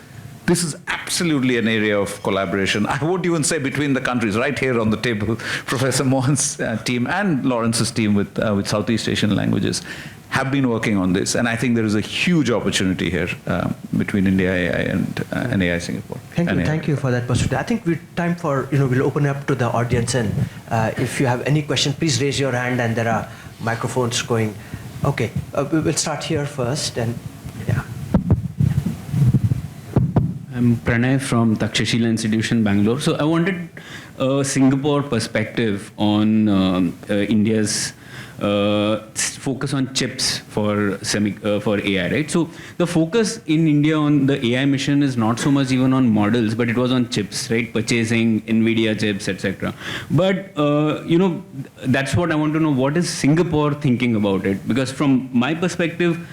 This is absolutely an area of collaboration. I won't even say between the countries, right here on the table, Professor Mohan's team and Lawrence's team with Southeast Asian languages have been working on this, and I think there is a huge opportunity here between India AI and AI Singapore. Thank you for that perspective. I think we're time for, we'll open up to the audience, and if you have any question, please raise your hand, and there are microphones going. Okay, we'll start here first, and yeah. I'm Pranay from Takshashila Institution, Bangalore. So I wanted a Singapore perspective on India's focus on chips for AI, right? So the focus in India on the AI mission is not so much even on models, but it was on chips, right? Purchasing NVIDIA chips, etc. But that's what I want to know. What is Singapore thinking about it? Because from my perspective,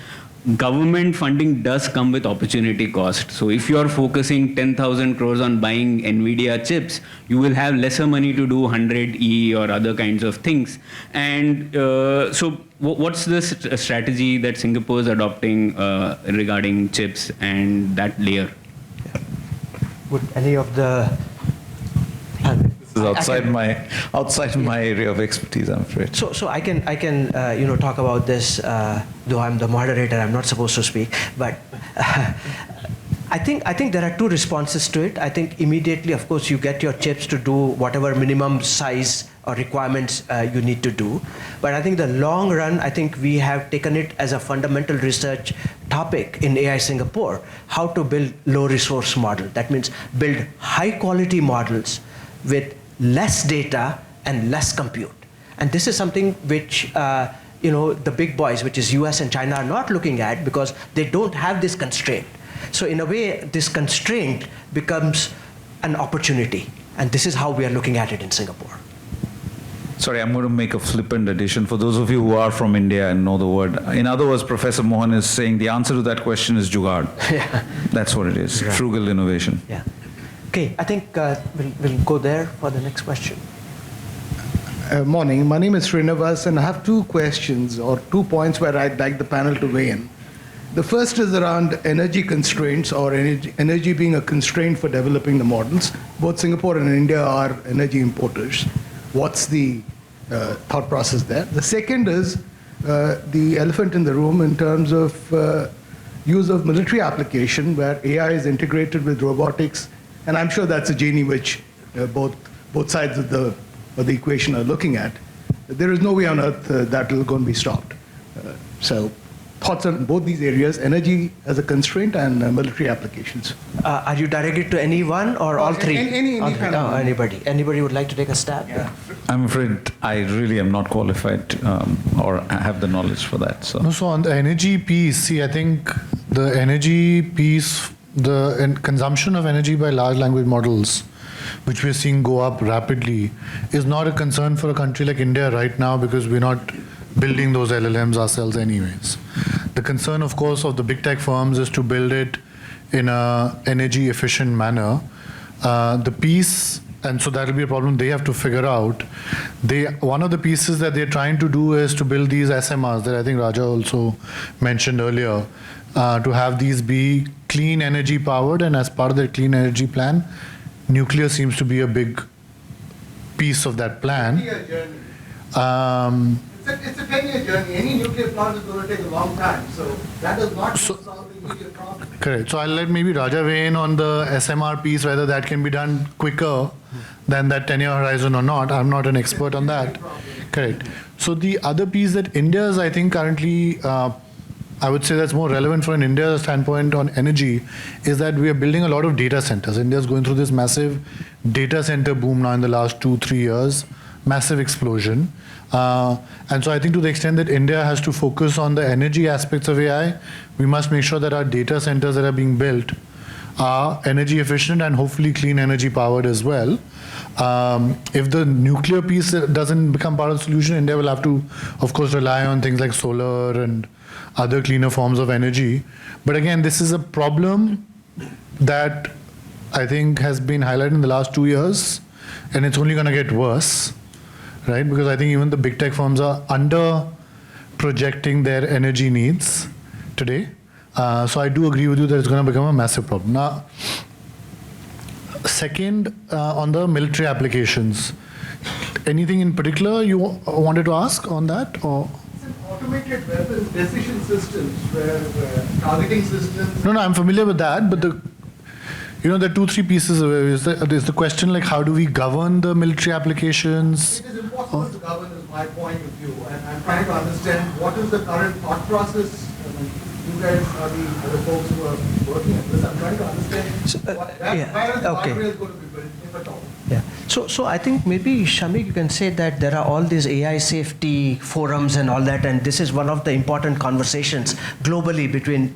government funding does come with opportunity cost. So if you are focusing 10,000 crores on buying NVIDIA chips, you will have lesser money to do 100E or other kinds of things. And so what's the strategy that Singapore is adopting regarding chips and that layer? Would any of the... This is outside my area of expertise, I'm afraid. So I can talk about this, though I'm the moderator, I'm not supposed to speak, but I think there are two responses to it. I think immediately, of course, you get your chips to do whatever minimum size or requirements you need to do. But I think the long run, I think we have taken it as a fundamental research topic in AI Singapore, how to build low resource model. That means build high quality models with less data and less compute. And this is something which the big boys, which is US and China, are not looking at because they don't have this constraint. So in a way, this constraint becomes an opportunity. And this is how we are looking at it in Singapore. Sorry, I'm going to make a flippant addition for those of you who are from India and know the word. In other words, Professor Mohan is saying the answer to that question is jugaad. Yeah. That's what it is, right. Frugal innovation. Yeah. Okay, I think we'll go there for the next question. Morning, my name is Srinivas, and I have two questions or 2 points where I'd like the panel to weigh in. The first is around energy constraints, or energy being a constraint for developing the models. Both Singapore and India are energy importers. What's the thought process there? The second is the elephant in the room in terms of use of military application where AI is integrated with robotics. And I'm sure that's a genie which both sides of the equation are looking at. There is no way on earth that will go and be stopped. So thoughts on both these areas, energy as a constraint and military applications. Are you directed to anyone or all three? Any All three. panel. Oh, anybody. Anybody would like to take a stab? Yeah. I'm afraid I really am not qualified or have the knowledge for that. So. No, so on the energy piece, see, I think the energy piece, the consumption of energy by large language models, which we're seeing go up rapidly, is not a concern for a country like India right now because we're not building those LLMs ourselves anyways. The concern, of course, of the big tech firms is to build it in a energy efficient manner. The piece, and so that'll be a problem they have to figure out. One of the pieces that they're trying to do is to build these SMRs that I think Raja also mentioned earlier, to have these be clean energy powered, and as part of their clean energy plan, nuclear seems to be a big piece of that plan. It's a 10-year journey. Any nuclear plant is going to take a long time. So that does not solve the immediate problem. Correct. So I'll let maybe Raja weigh in on the SMR piece, whether that can be done quicker than that 10-year horizon or not. I'm not an expert on that. Correct. So the other piece that India is, I think, currently, I would say that's more relevant from an India standpoint on energy, is that we are building a lot of data centers. India is going through this massive data center boom now in the last 2-3 years, massive explosion. And so I think to the extent that India has to focus on the energy aspects of AI, we must make sure that our data centers that are being built are energy efficient and hopefully clean energy powered as well. If the nuclear piece doesn't become part of the solution, India will have to, of course, rely on things like solar and other cleaner forms of energy. But again, this is a problem that I think has been highlighted in the last 2 years, and it's only going to get worse. Right, because I think even the big tech firms are under projecting their energy needs today. So I do agree with you that it's going to become a massive problem. Now, second, on the military applications, anything in particular you wanted to ask on that? Or? It's an automated weapons decision systems where targeting systems. No, I'm familiar with that, but there are 2-3 pieces of it. Is the question like how do we govern the military applications? It is impossible to govern is my point of view. And I'm trying to understand what is the current thought process. You guys are the other folks who are working on this. I'm trying to understand where is the guardrails going to be built, if at all. Yeah. So I think maybe, Shamik, you can say that there are all these AI safety forums and all that, and this is one of the important conversations globally between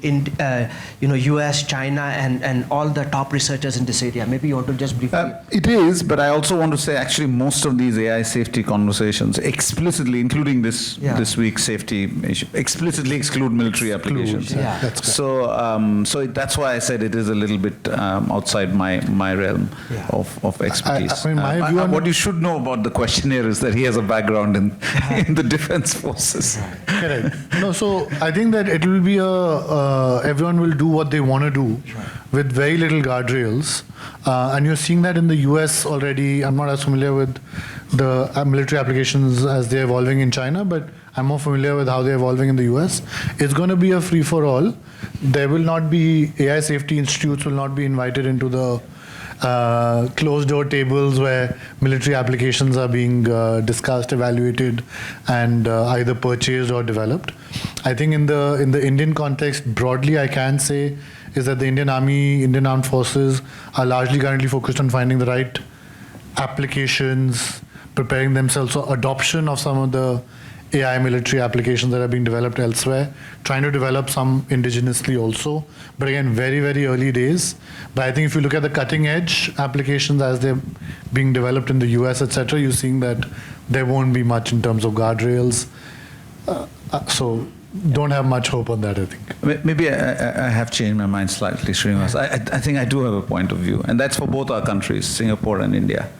US, China, and all the top researchers in this area. Maybe you want to just briefly. It is, but I also want to say actually most of these AI safety conversations explicitly, including this week's safety issue, explicitly exclude military applications. Yeah. That's So that's why I said it is a little bit outside my realm of expertise. What you should know about the questionnaire is that he has a background in the defense forces. Correct. No, so I think that it will be everyone will do what they want to do with very little guardrails. And you're seeing that in the US already. I'm not as familiar with the military applications as they're evolving in China, but I'm more familiar with how they're evolving in the US. It's going to be a free-for-all. There will not be, AI safety institutes will not be invited into the closed door tables where military applications are being discussed, evaluated, and either purchased or developed. I think in the Indian context, broadly, I can say is that the Indian Army, Indian Armed Forces are largely currently focused on finding the right applications, preparing themselves for adoption of some of the AI military applications that are being developed elsewhere, trying to develop some indigenously also. But again, very, very early days. But I think if you look at the cutting edge applications as they're being developed in the US, etc., you're seeing that there won't be much in terms of guardrails. So don't have much hope on that, I think. Maybe I have changed my mind slightly, Srinivas. I think I do have a point of view, and that's for both our countries, Singapore and India.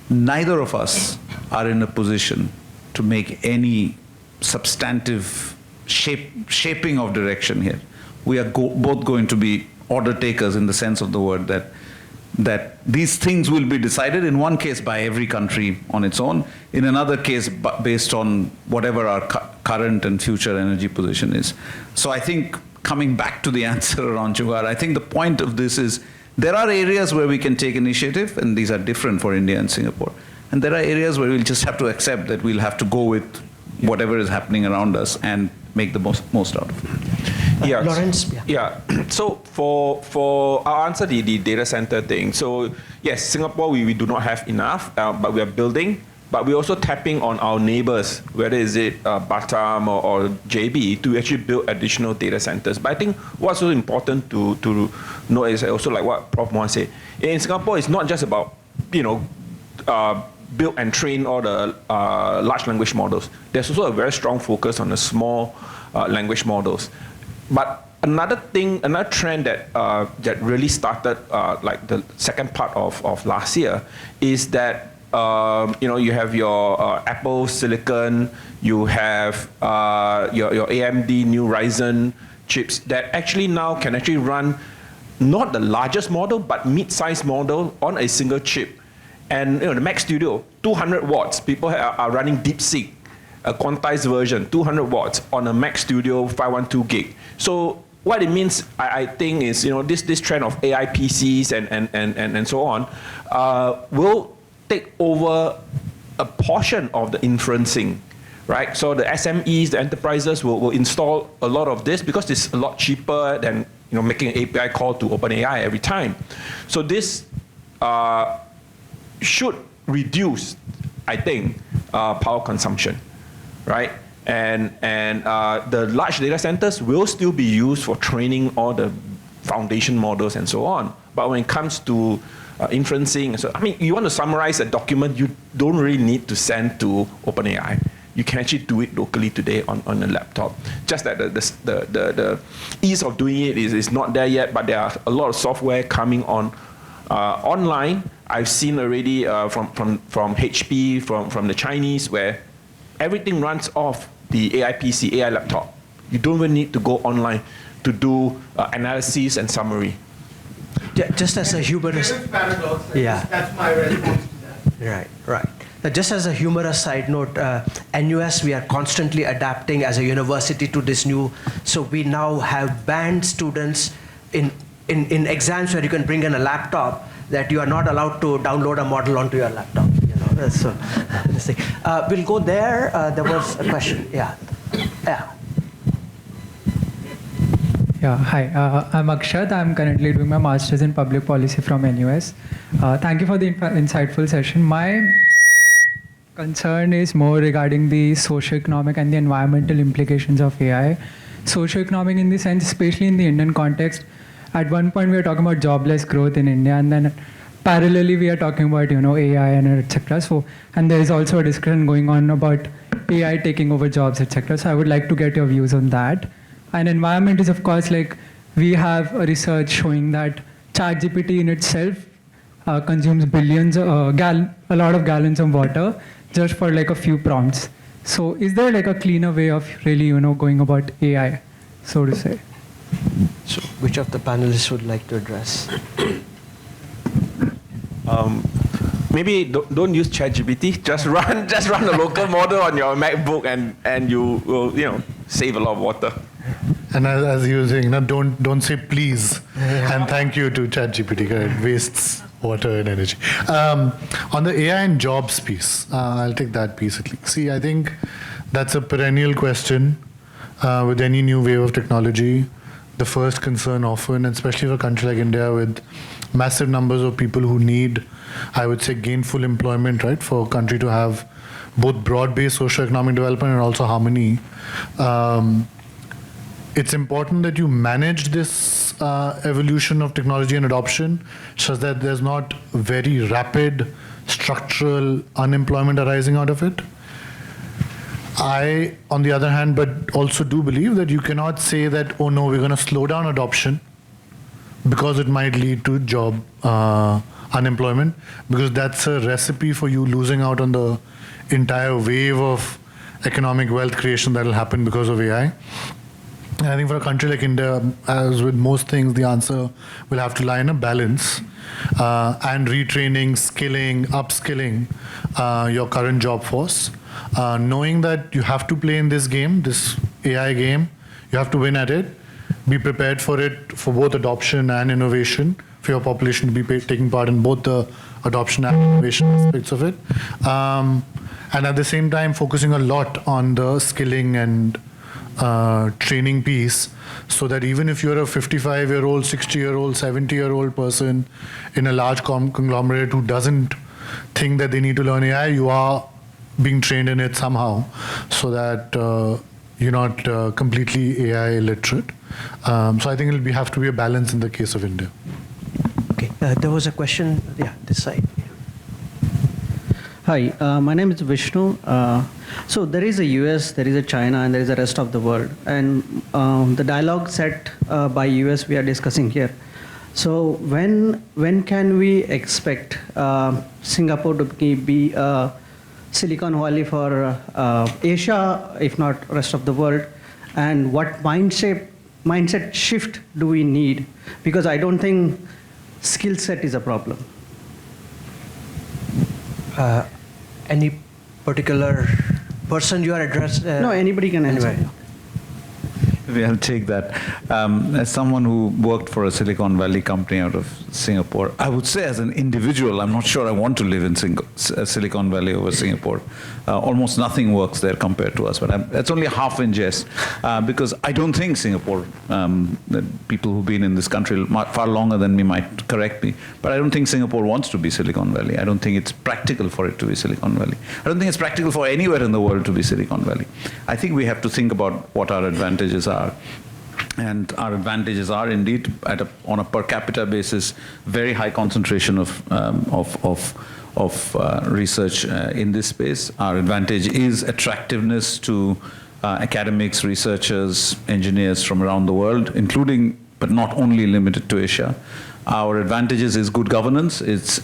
Neither of us are in a position to make any substantive shaping of direction here. We are both going to be order takers in the sense of the word that these things will be decided in one case by every country on its own, in another case based on whatever our current and future energy position is. So I think coming back to the answer around Jugaad, I think the point of this is there are areas where we can take initiative, and these are different for India and Singapore. And there are areas where we'll just have to accept that we'll have to go with whatever is happening around us and make the most out of it. Yeah. Lawrence? Yeah. So for I'll answer the data center thing. So yes, Singapore we do not have enough, but we are building. But we're also tapping on our neighbors, whether is it Batam or JB, to actually build additional data centers. But I think what's also important to know is also like what Prof. Mohan said. In Singapore, it's not just about, build and train all the large language models. There's also a very strong focus on the small language models. But another trend that really started like the second part of last year is that you have your Apple Silicon, you have your AMD new Ryzen chips that actually now can actually run not the largest model, but mid-sized model on a single chip. And the Mac Studio, 200 watts. People are running DeepSeek, a quantized version, 200 watts on a Mac Studio 512 gig. So what it means, I think, is this trend of AI PCs and so on will take over a portion of the inferencing, right? So the SMEs, the enterprises will install a lot of this because it's a lot cheaper than making an API call to OpenAI every time. So this should reduce, I think, power consumption, right? And the large data centers will still be used for training all the foundation models and so on. But when it comes to inferencing, so you want to summarize a document, you don't really need to send to OpenAI. You can actually do it locally today on a laptop. Just that the ease of doing it is not there yet, but there are a lot of software coming on online. I've seen already from HP, from the Chinese, where everything runs off the AI PC, AI laptop. You don't even need to go online to do analysis and summary. Just as a humorous... paradox. Yeah. That's my response to that. Right. Now, just as a humorous side note, NUS, we are constantly adapting as a university to this new... So we now have banned students in exams where you can bring in a laptop, that you are not allowed to download a model onto your laptop. So this thing. We'll go there. There was a question. Yeah. Yeah, hi. I'm Akshat. I'm currently doing my master's in public policy from NUS. Thank you for the insightful session. My concern is more regarding the socio-economic and the environmental implications of AI. Socio-economic in the sense, especially in the Indian context, at one point we were talking about jobless growth in India, and then parallelly we are talking about AI and etc. So, and there is also a discussion going on about AI taking over jobs, etc. So I would like to get your views on that. And environment is, of course, like we have a research showing that ChatGPT in itself consumes billions, a lot of gallons of water just for like a few prompts. So is there like a cleaner way of really, going about AI, so to say? So which of the panelists would like to address? Maybe don't use ChatGPT. Just run a local model on your MacBook, and you will save a lot of water. And as you were saying, don't say please and thank you to ChatGPT. It wastes water and energy. On the AI and jobs piece, I'll take that piece at least. See, I think that's a perennial question with any new wave of technology. The first concern often, and especially for a country like India with massive numbers of people who need, I would say, gainful employment, right, for a country to have both broad-based socio-economic development and also harmony. It's important that you manage this evolution of technology and adoption such that there's not very rapid structural unemployment arising out of it. I, on the other hand, but also do believe that you cannot say that, oh no, we're going to slow down adoption because it might lead to job unemployment, because that's a recipe for you losing out on the entire wave of economic wealth creation that will happen because of AI. And I think for a country like India, as with most things, the answer will have to lie in a balance and retraining, skilling, upskilling your current job force. Knowing that you have to play in this game, this AI game, you have to win at it, be prepared for it, for both adoption and innovation, for your population to be taking part in both the adoption and innovation aspects of it. And at the same time, focusing a lot on the skilling and training piece, so that even if you're a 55-year-old, 60-year-old, 70-year-old person in a large conglomerate who doesn't think that they need to learn AI, you are being trained in it somehow, so that you're not completely AI illiterate. So I think it'll have to be a balance in the case of India. Okay, there was a question, yeah, this side. Hi, my name is Vishnu. So there is a US, there is a China, and there is the rest of the world. And the dialogue set by US we are discussing here. So when can we expect Singapore to be Silicon Valley for Asia, if not rest of the world? And what mindset shift do we need? Because I don't think skill set is a problem. Any particular person you are addressing? No, anybody can answer. Anyway. Maybe I'll take that. As someone who worked for a Silicon Valley company out of Singapore, I would say as an individual, I'm not sure I want to live in Silicon Valley over Singapore. Almost nothing works there compared to us, but that's only a half in jest, because I don't think Singapore, the people who've been in this country far longer than me might correct me, but I don't think Singapore wants to be Silicon Valley. I don't think it's practical for it to be Silicon Valley. I don't think it's practical for anywhere in the world to be Silicon Valley. I think we have to think about what our advantages are. And our advantages are indeed, on a per capita basis, very high concentration of research in this space. Our advantage is attractiveness to academics, researchers, engineers from around the world, including, but not only limited to Asia. Our advantages is good governance. It's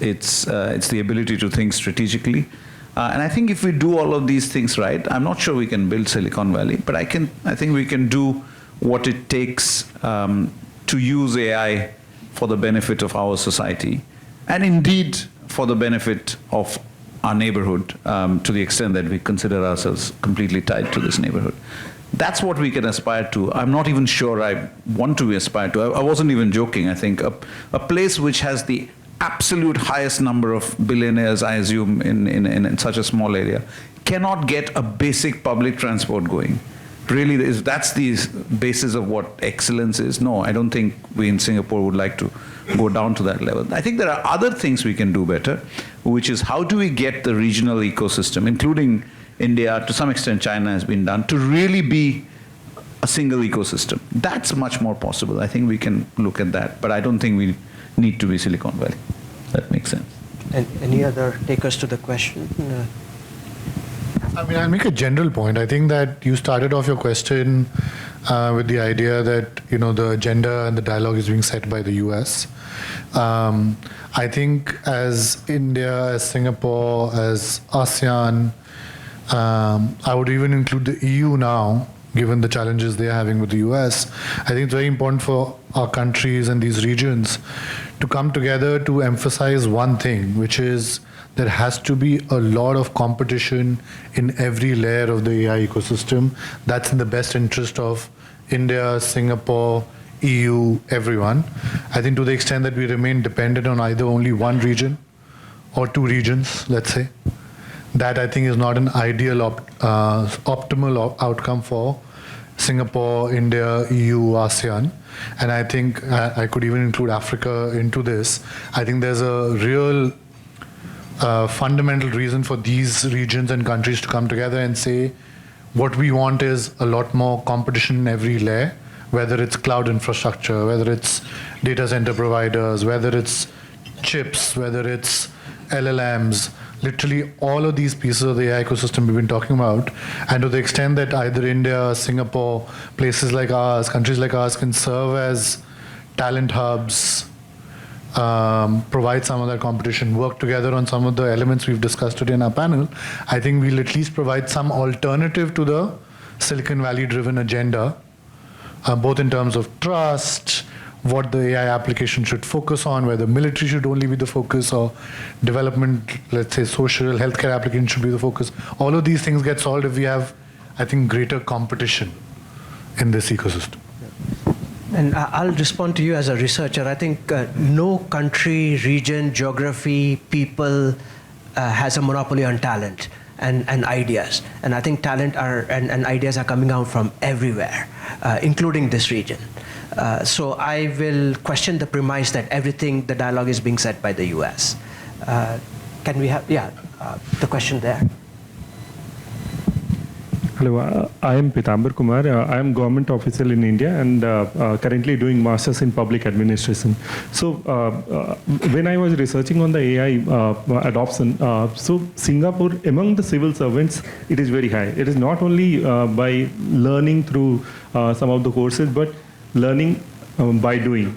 the ability to think strategically. And I think if we do all of these things right, I'm not sure we can build Silicon Valley, but I think we can do what it takes to use AI for the benefit of our society, and indeed for the benefit of our neighborhood, to the extent that we consider ourselves completely tied to this neighborhood. That's what we can aspire to. I'm not even sure I want to aspire to. I wasn't even joking. I think a place which has the absolute highest number of billionaires, I assume, in such a small area, cannot get a basic public transport going. Really, that's the basis of what excellence is. No, I don't think we in Singapore would like to go down to that level. I think there are other things we can do better, which is how do we get the regional ecosystem, including India, to some extent China has been done, to really be a single ecosystem. That's much more possible. I think we can look at that, but I don't think we need to be Silicon Valley. That makes sense. And any other takers to the question? I mean, I'll make a general point. I think that you started off your question with the idea that, you know, the agenda and the dialogue is being set by the US. I think as India, as Singapore, as ASEAN, I would even include the EU now, given the challenges they're having with the US. I think it's very important for our countries and these regions to come together to emphasize one thing, which is there has to be a lot of competition in every layer of the AI ecosystem. That's in the best interest of India, Singapore, EU, everyone. I think to the extent that we remain dependent on either only one region or two regions, let's say, that I think is not an ideal optimal outcome for Singapore, India, EU, ASEAN. And I think I could even include Africa into this. I think there's a real fundamental reason for these regions and countries to come together and say what we want is a lot more competition in every layer, whether it's cloud infrastructure, whether it's data center providers, whether it's chips, whether it's LLMs, literally all of these pieces of the AI ecosystem we've been talking about. And to the extent that either India, Singapore, places like ours, countries like ours can serve as talent hubs, provide some of that competition, work together on some of the elements we've discussed today in our panel, I think we'll at least provide some alternative to the Silicon Valley-driven agenda, both in terms of trust, what the AI application should focus on, whether military should only be the focus or development, let's say social, healthcare application should be the focus. All of these things get solved if we have, I think, greater competition in this ecosystem. And I'll respond to you as a researcher. I think no country, region, geography, people has a monopoly on talent. and ideas. And I think talent and ideas are coming out from everywhere, including this region. So I will question the premise that everything, the dialogue is being set by the US. Can we have, the question there? Hello, I am Pitambar Kumar. I am government official in India and currently doing masters in public administration. So when I was researching on the AI adoption, so Singapore, among the civil servants, it is very high. It is not only by learning through some of the courses, but learning by doing.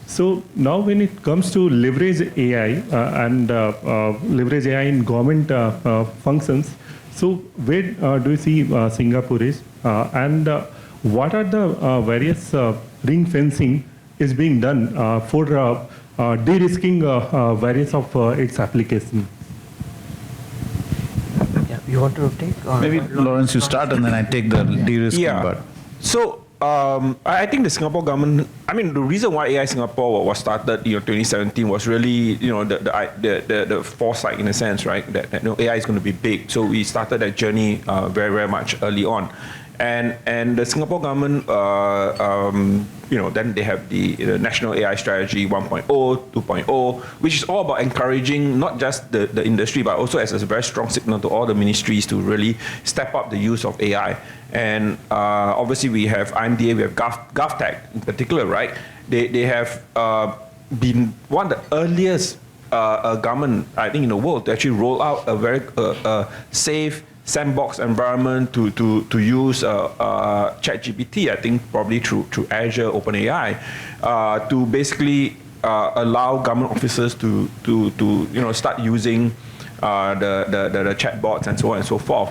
So now when it comes to leverage AI and leverage AI in government functions, so where do you see Singapore is, and what are the various ring fencing is being done for de-risking various of its application? Yeah, you want to take? Or Maybe Lawrence, you start and then I take the de-risking part. So I think the Singapore government, I mean, the reason why AI Singapore was started, 2017 was really, the foresight in a sense, right? That AI is going to be big. So we started that journey very, very much early on. And the Singapore government, then they have the National AI Strategy 1.0, 2.0, which is all about encouraging not just the industry, but also as a very strong signal to all the ministries to really step up the use of AI. And obviously we have IMDA, we have GovTech in particular, right? They have been one of the earliest government, I think, in the world to actually roll out a very safe sandbox environment to use ChatGPT, I think probably through Azure, OpenAI, to basically allow government officers to start using the chatbots and so on and so forth.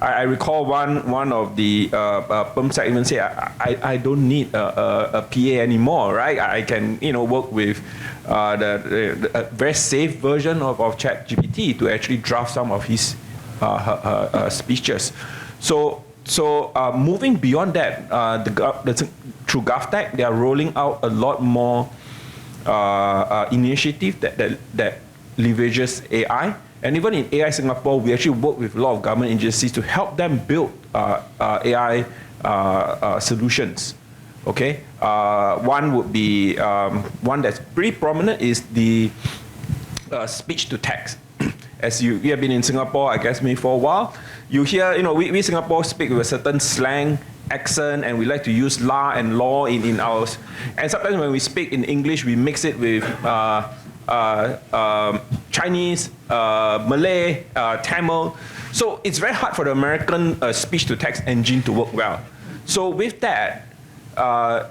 I recall one of the PERMSEC even say, I don't need a PA anymore, right? I can work with the very safe version of ChatGPT to actually draft some of his speeches. So moving beyond that, through GovTech, they are rolling out a lot more initiative that leverages AI. And even in AI Singapore, we actually work with a lot of government agencies to help them build AI solutions. Okay, one would be one that's pretty prominent is the speech to text. As you have been in Singapore, I guess maybe for a while, you hear, we Singapore speak with a certain slang accent, and we like to use la and law in ours. And sometimes when we speak in English, we mix it with Chinese, Malay, Tamil. So it's very hard for the American speech-to-text engine to work well. So with that,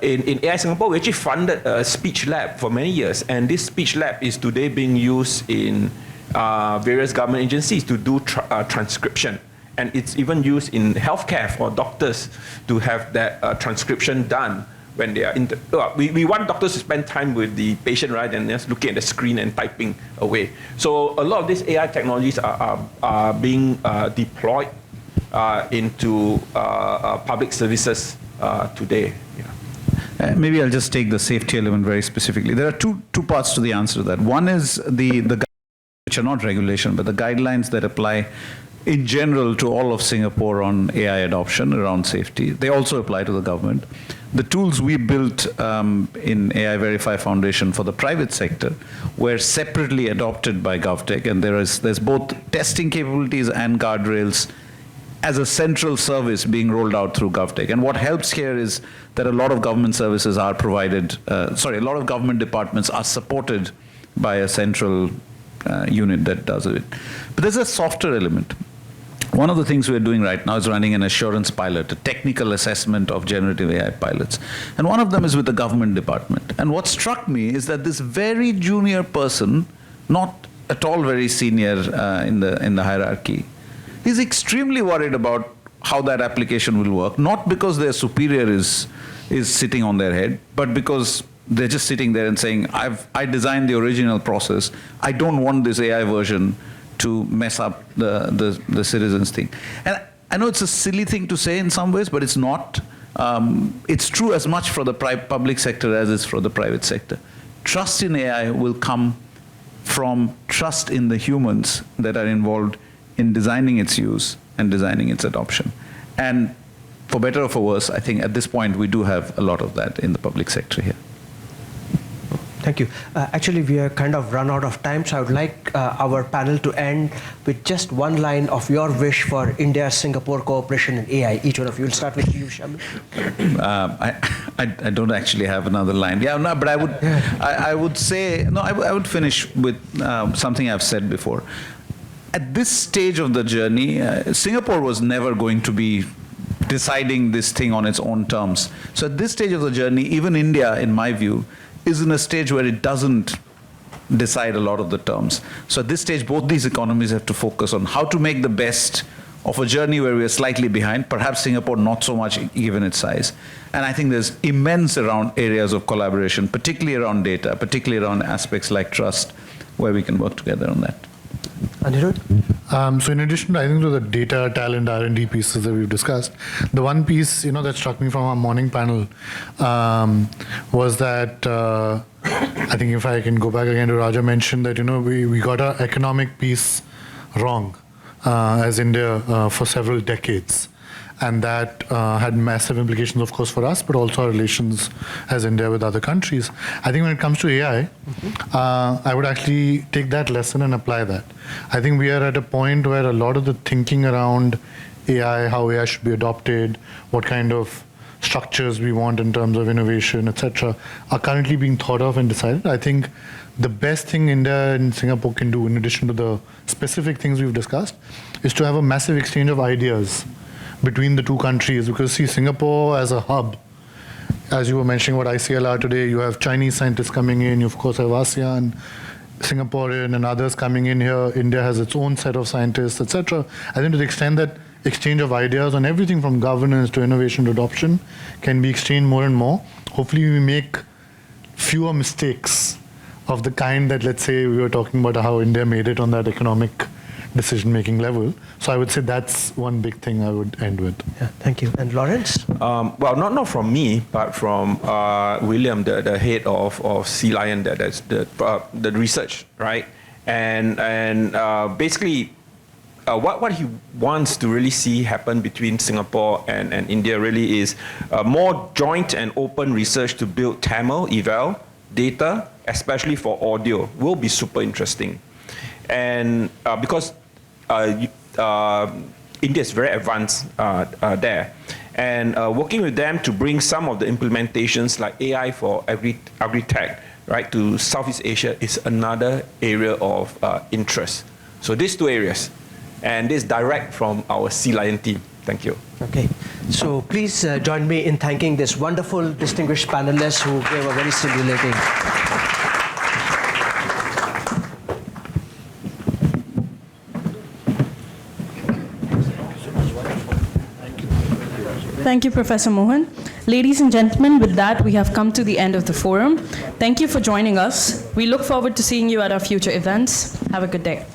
in AI Singapore, we actually funded a speech lab for many years, and this speech lab is today being used in various government agencies to do transcription. And it's even used in healthcare for doctors to have that transcription done when they are we want doctors to spend time with the patient, right, and just looking at the screen and typing away. So a lot of these AI technologies are being deployed into public services today. Yeah. Maybe I'll just take the safety element very specifically. There are two parts to the answer to that. One is the which are not regulation, but the guidelines that apply in general to all of Singapore on AI adoption around safety. They also apply to the government. The tools we built in AI Verify Foundation for the private sector were separately adopted by GovTech, and there's both testing capabilities and guardrails as a central service being rolled out through GovTech. And what helps here is that a lot of government services are provided, a lot of government departments are supported by a central unit that does it. But there's a softer element. One of the things we're doing right now is running an assurance pilot, a technical assessment of generative AI pilots. And one of them is with the government department. And what struck me is that this very junior person, not at all very senior in the hierarchy, is extremely worried about how that application will work, not because their superior is sitting on their head, but because they're just sitting there and saying, I designed the original process. I don't want this AI version to mess up the citizens thing. And I know it's a silly thing to say in some ways, but it's not. It's true as much for the public sector as it's for the private sector. Trust in AI will come from trust in the humans that are involved in designing its use and designing its adoption. And for better or for worse, I think at this point we do have a lot of that in the public sector here. Thank you. Actually, we are kind of run out of time, so I would like our panel to end with just one line of your wish for India-Singapore cooperation in AI. Each one of you. We'll start with you, Shamil. I don't actually have another line. Yeah, no, but I would say, no, I would finish with something I've said before. At this stage of the journey, Singapore was never going to be deciding this thing on its own terms. So at this stage of the journey, even India, in my view, is in a stage where it doesn't decide a lot of the terms. So at this stage, both these economies have to focus on how to make the best of a journey where we are slightly behind, perhaps Singapore not so much given its size. And I think there's immense around areas of collaboration, particularly around data, particularly around aspects like trust, where we can work together on that. Anirudh? So in addition, I think, to the data, talent, R&D pieces that we've discussed, the one piece, that struck me from our morning panel was that, I think if I can go back again to Raja mentioned that, we got our economic piece wrong as India for several decades. And that had massive implications, of course, for us, but also our relations as India with other countries. I think when it comes to AI, I would actually take that lesson and apply that. I think we are at a point where a lot of the thinking around AI, how AI should be adopted, what kind of structures we want in terms of innovation, etc., are currently being thought of and decided. I think the best thing India and Singapore can do, in addition to the specific things we've discussed, is to have a massive exchange of ideas between the two countries, because see, Singapore as a hub, as you were mentioning about ICLR today, you have Chinese scientists coming in, you of course have ASEAN, Singaporean and others coming in here, India has its own set of scientists, etc. I think to the extent that exchange of ideas on everything from governance to innovation to adoption can be exchanged more and more, hopefully we make fewer mistakes of the kind that, let's say, we were talking about how India made it on that economic decision-making level. So I would say that's one big thing I would end with. Yeah, thank you. And Lawrence? Well, not from me, but from William, the head of Sea Lion, that's the research, right? And basically, what he wants to really see happen between Singapore and India really is more joint and open research to build Tamil eval data, especially for audio, will be super interesting. And because India is very advanced there. And working with them to bring some of the implementations like AI for agri-tech, right, to Southeast Asia is another area of interest. So these two areas, and this direct from our Sea Lion team. Thank you. Okay, so please join me in thanking this wonderful, distinguished panelists who gave a very stimulating. Thank you, Professor Mohan. Ladies and gentlemen, with that, we have come to the end of the forum. Thank you for joining us. We look forward to seeing you at our future events. Have a good day.